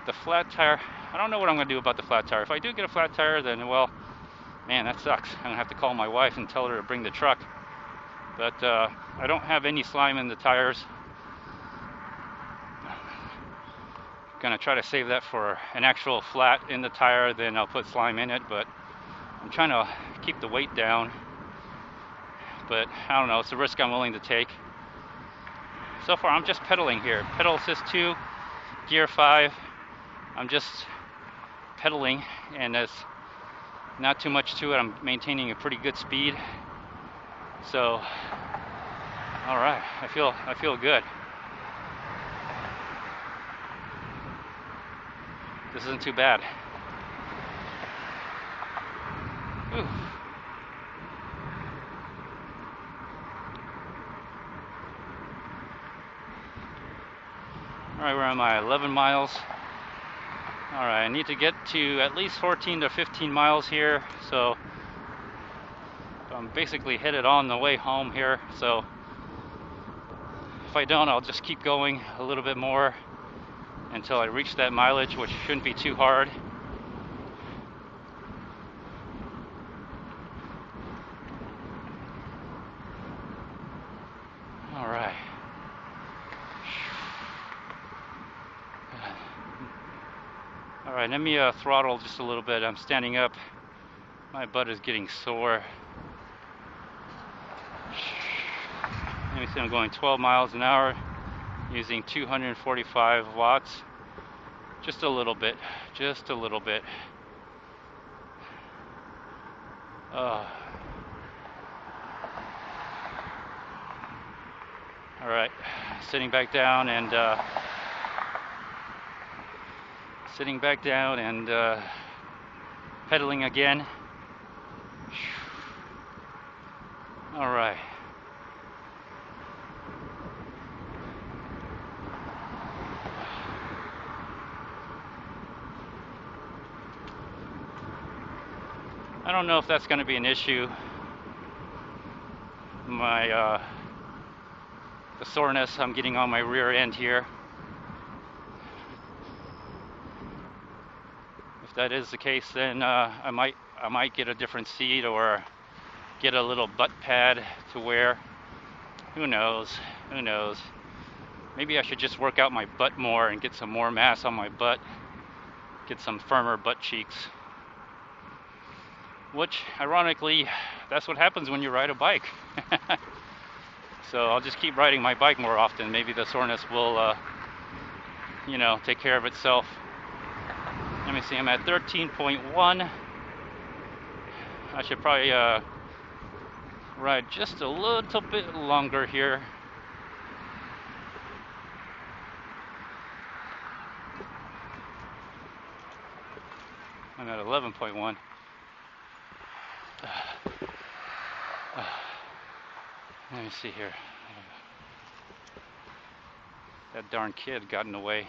The flat tire, I don't know what I'm going to do about the flat tire. If I do get a flat tire, then, well, man, that sucks. I'm going to have to call my wife and tell her to bring the truck. But I don't have any slime in the tires. Going to try to save that for an actual flat in the tire, then I'll put slime in it. But I'm trying to keep the weight down. But I don't know, it's a risk I'm willing to take. So far, I'm just pedaling here. Pedal assist 2, gear 5. I'm just pedaling, and there's not too much to it. I'm maintaining a pretty good speed. So, all right, I feel good. This isn't too bad. Ooh. All right, we're on my 11 miles. All right, I need to get to at least 14 to 15 miles here, so I'm basically headed on the way home here. So if I don't, I'll just keep going a little bit more until I reach that mileage, which shouldn't be too hard. All right. All right, let me throttle just a little bit. I'm standing up. My butt is getting sore. Let me see, I'm going 12 miles an hour using 245 watts. Just a little bit, just a little bit. All right, sitting back down and pedaling again. All right. I don't know if that's going to be an issue. The soreness I'm getting on my rear end here. If that is the case, then I might get a different seat or get a little butt pad to wear. Who knows? Who knows? Maybe I should just work out my butt more and get some more mass on my butt. Get some firmer butt cheeks. Which, ironically, that's what happens when you ride a bike. So I'll just keep riding my bike more often. Maybe the soreness will, take care of itself. Let me see, I'm at 13.1. I should probably ride just a little bit longer here. I'm at 11.1. Let me see here. That darn kid got in the way.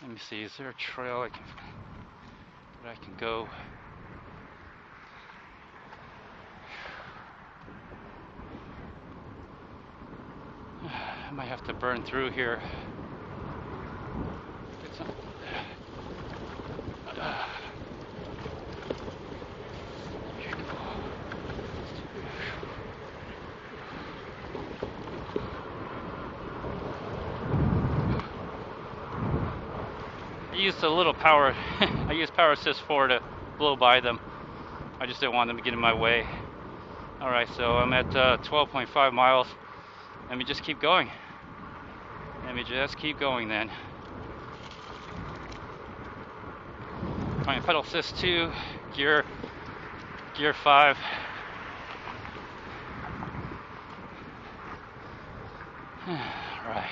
Let me see, is there a trail that I can go? I might have to burn through here. I used a little power. I used Power Assist 4 to blow by them. I just didn't want them to get in my way. Alright, so I'm at 12.5 miles. Let me just keep going. Let me just keep going then. Alright, pedal assist 2, gear 5. Alright.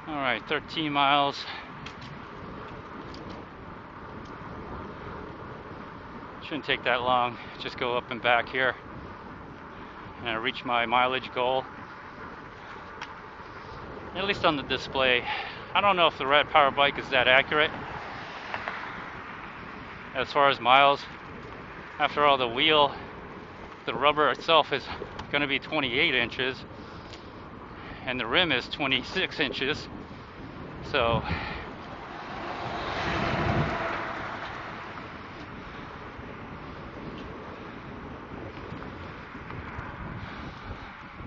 Alright, 13 miles. Shouldn't take that long. Just go up and back here. And I reach my mileage goal. At least on the display. I don't know if the RAD power bike is that accurate as far as miles. After all, the rubber itself is going to be 28 inches and the rim is 26 inches. So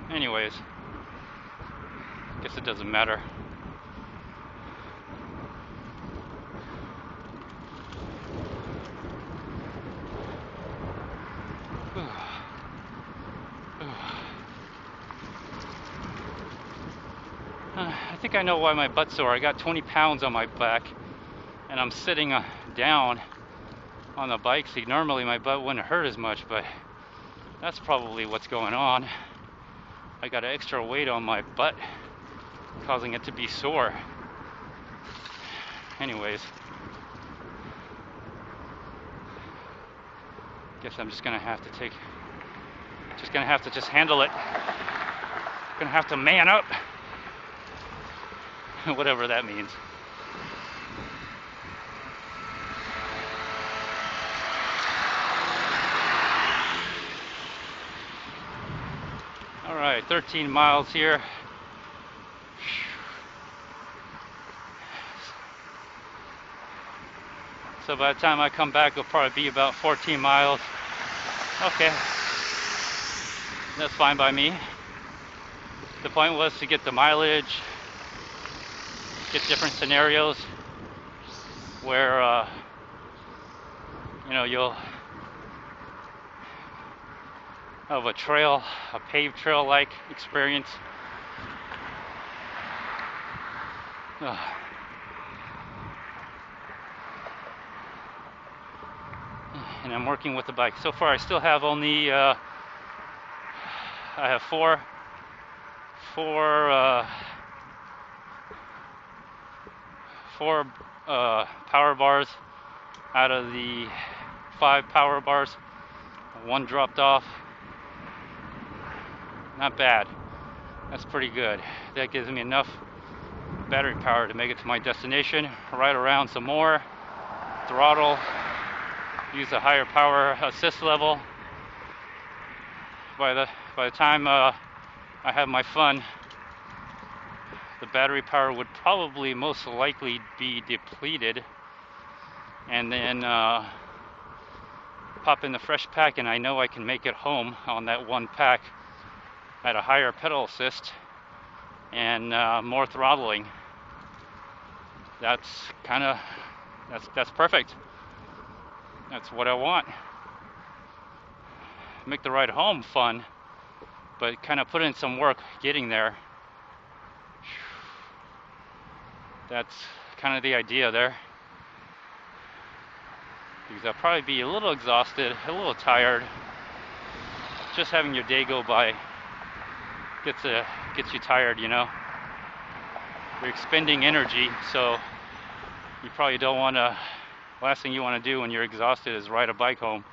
anyways, guess it doesn't matter. I think I know why my butt's sore. I got 20 pounds on my back and I'm sitting down on the bike. See, normally my butt wouldn't hurt as much, but that's probably what's going on. I got an extra weight on my butt, causing it to be sore. Anyways, guess I'm just gonna have to just handle it. Gonna have to man up. Whatever that means. Alright, 13 miles here. So by the time I come back, it'll probably be about 14 miles. Okay, that's fine by me. The point was to get the mileage, get different scenarios where you'll have a trail, a paved trail-like experience. And I'm working with the bike. So far I still have only I have four power bars out of the 5 power bars. One dropped off. Not bad. That's pretty good. That gives me enough battery power to make it to my destination. Ride around some more, throttle, use a higher power assist level. By the time I have my fun, the battery power would probably most likely be depleted, and then pop in the fresh pack, and I know I can make it home on that one pack at a higher pedal assist and more throttling. That's perfect. That's what I want. Make the ride home fun, but kind of put in some work getting there. That's kind of the idea there. Because I'll probably be a little exhausted, a little tired. Just having your day go by gets you tired, you know. You're expending energy, so you probably don't want to. Last thing you want to do when you're exhausted is ride a bike home.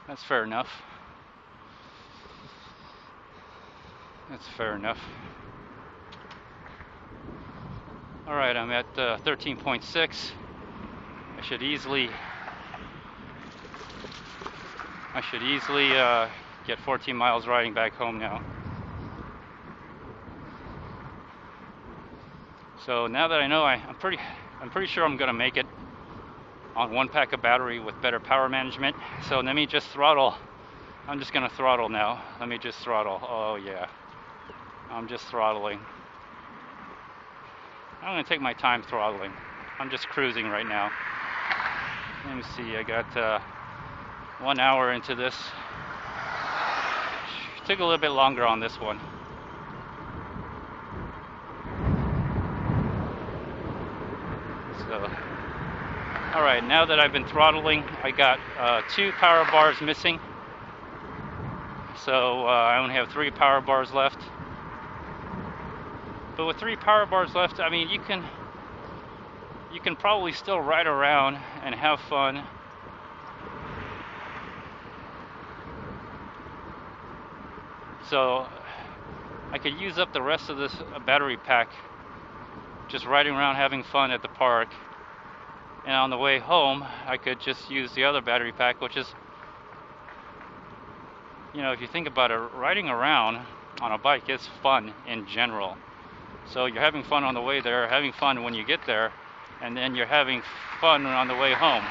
That's fair enough. That's fair enough. Alright, I'm at 13.6. I should easily get 14 miles riding back home now. So now that I know, I'm pretty sure I'm gonna make it on one pack of battery with better power management. So let me just throttle. I'm just gonna throttle now. Let me just throttle. Oh yeah, I'm just throttling. I'm gonna take my time throttling. I'm just cruising right now. Let me see. I got 1 hour into this. Took a little bit longer on this one. So, all right, now that I've been throttling, I got 2 power bars missing. So I only have 3 power bars left. But with 3 power bars left, I mean, you can probably still ride around and have fun. So I could use up the rest of this battery pack just riding around having fun at the park, and on the way home I could just use the other battery pack, which is, you know, if you think about it, riding around on a bike is fun in general. So you're having fun on the way there, having fun when you get there, and then you're having fun on the way home.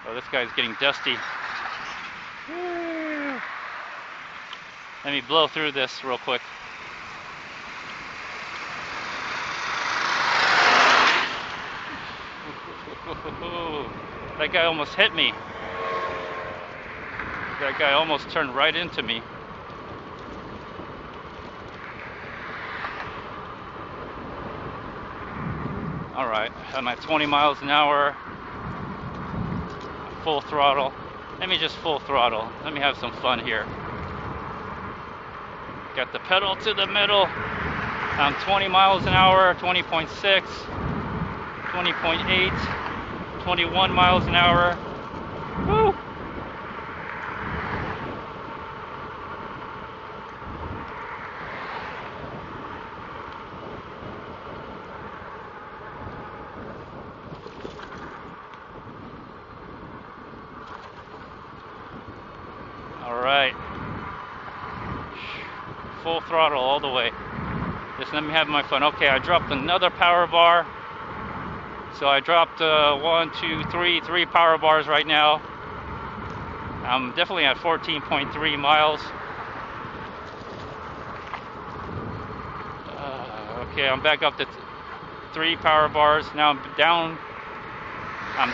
Oh, this guy's getting dusty. Let me blow through this real quick. That guy almost hit me. That guy almost turned right into me. All right, I'm at 20 miles an hour, full throttle. Let me just full throttle. Let me have some fun here. Got the pedal to the middle. I'm 20 miles an hour, 20.6, 20.8, 21 miles an hour. Woo! throttle all the way. Just let me have my fun. Okay, I dropped another power bar. So I dropped 3 power bars right now. I'm definitely at 14.3 miles. Okay, I'm back up to 3 power bars. Now I'm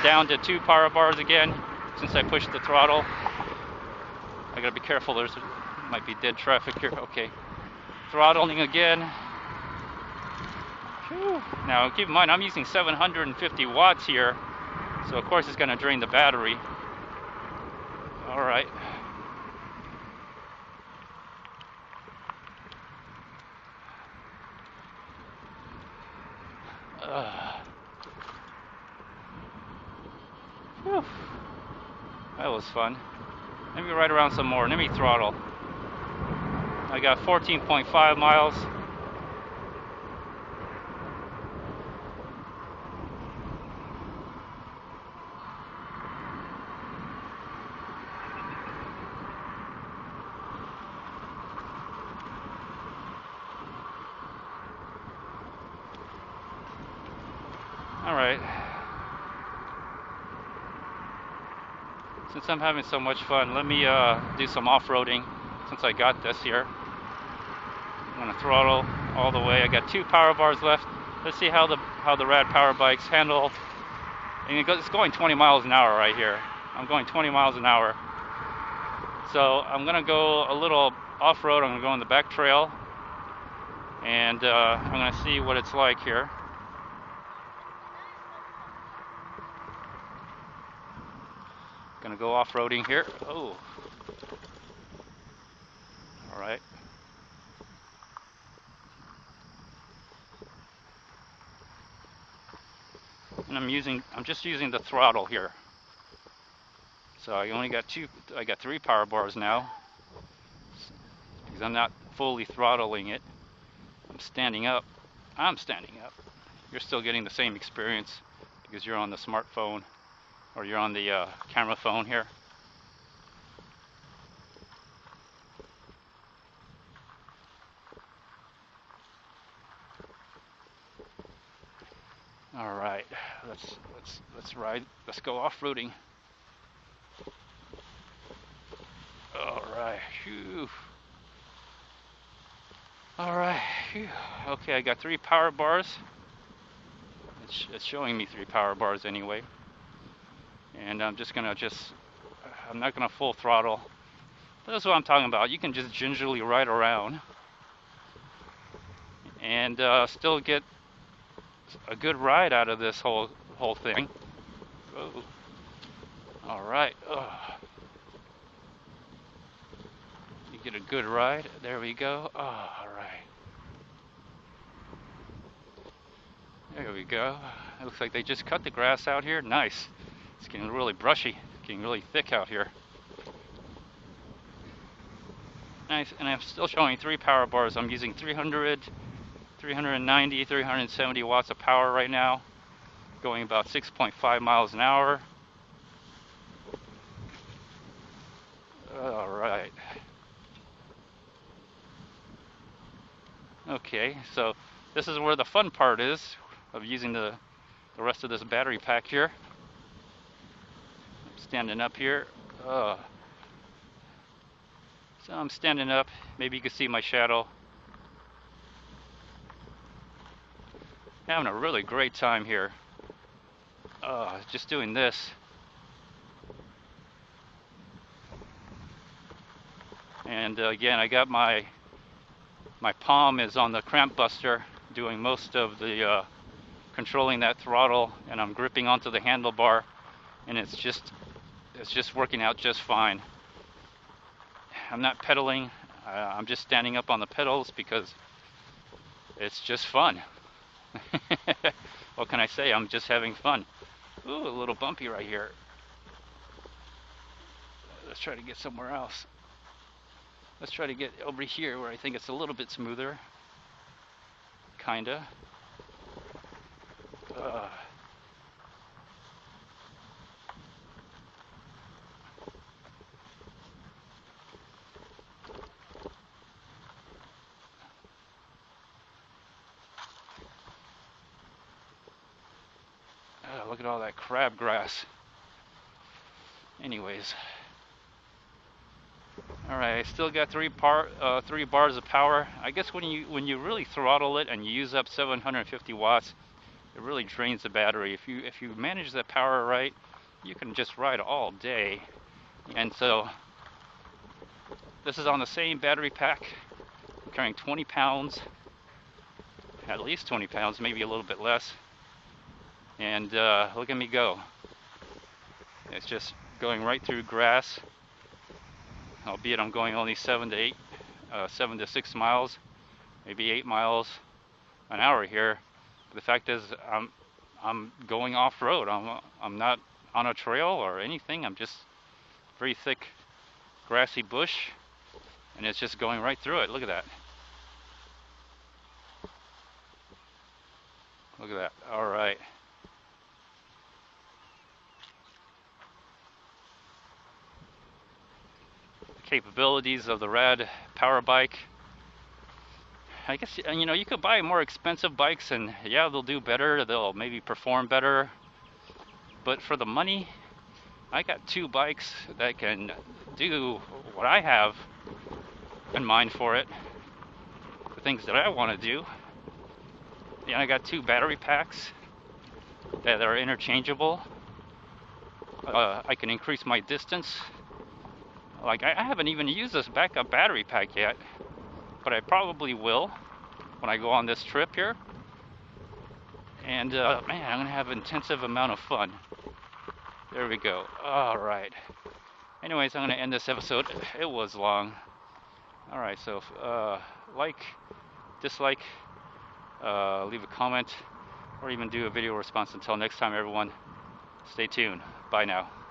down to 2 power bars again since I pushed the throttle. I gotta be careful, there's might be dead traffic here. Okay, throttling again. Whew. Now keep in mind I'm using 750 watts here, so of course it's gonna drain the battery. All right. Whew. That was fun. Let me ride around some more. Let me throttle. I got 14.5 miles. All right. Since I'm having so much fun, let me do some off-roading since I got this here. I'm gonna throttle all the way. I got 2 power bars left. Let's see how the RAD power bikes handle. And it's going 20 miles an hour right here. I'm going 20 miles an hour. So I'm gonna go a little off-road. I'm gonna go on the back trail, and I'm gonna see what it's like here. Gonna go off-roading here. Oh, all right. And I'm just using the throttle here. So I only got 3 power bars now because I'm not fully throttling it. I'm standing up. You're still getting the same experience because you're on the smartphone or you're on the camera phone here. All right, let's ride. Let's go off-roading. All right. Phew. All right. Phew. Okay, I got 3 power bars. It's showing me 3 power bars anyway. And I'm not gonna full throttle. But that's what I'm talking about. You can just gingerly ride around and still get a good ride out of this whole thing. Oh. All right. You get a good ride. There we go. Oh, all right. There we go. It looks like they just cut the grass out here. Nice. It's getting really brushy. It's getting really thick out here. Nice. And I'm still showing 3 power bars. I'm using 300, 390, 370 watts of power right now. Going about 6.5 miles an hour. All right. Okay, so this is where the fun part is of using the rest of this battery pack here. I'm standing up here. So I'm standing up. Maybe you can see my shadow. Having a really great time here. Just doing this. And again, I got my palm is on the cramp buster, doing most of the controlling that throttle, and I'm gripping onto the handlebar, and it's just working out just fine. I'm not pedaling. I'm just standing up on the pedals because it's just fun. What can I say? I'm just having fun. Ooh, a little bumpy right here. Let's try to get somewhere else. Let's try to get over here where I think it's a little bit smoother. Kinda. Look at all that crabgrass. Anyways, all right. I still got 3 bars of power. I guess when you really throttle it and you use up 750 watts, it really drains the battery. If you manage the power right, you can just ride all day. And so this is on the same battery pack, carrying 20 pounds, at least 20 pounds, maybe a little bit less. And look at me go. It's just going right through grass, albeit I'm going only 7 to 6 miles, maybe 8 miles an hour here. But the fact is, I'm going off-road. I'm not on a trail or anything. I'm just very thick, grassy bush, and it's just going right through it. Look at that. Look at that. All right. Capabilities of the RAD power bike. I guess, you know, you could buy more expensive bikes and yeah, they'll do better. They'll maybe perform better. But for the money, I got 2 bikes that can do what I have in mind for it. The things that I want to do. Yeah, I got 2 battery packs that are interchangeable. I can increase my distance. Like, I haven't even used this backup battery pack yet, but I probably will when I go on this trip here. And man, I'm gonna have an intensive amount of fun. There we go. All right. Anyways, I'm gonna end this episode. It was long. All right, so like, dislike, leave a comment, or even do a video response. Until next time, everyone, stay tuned. Bye now.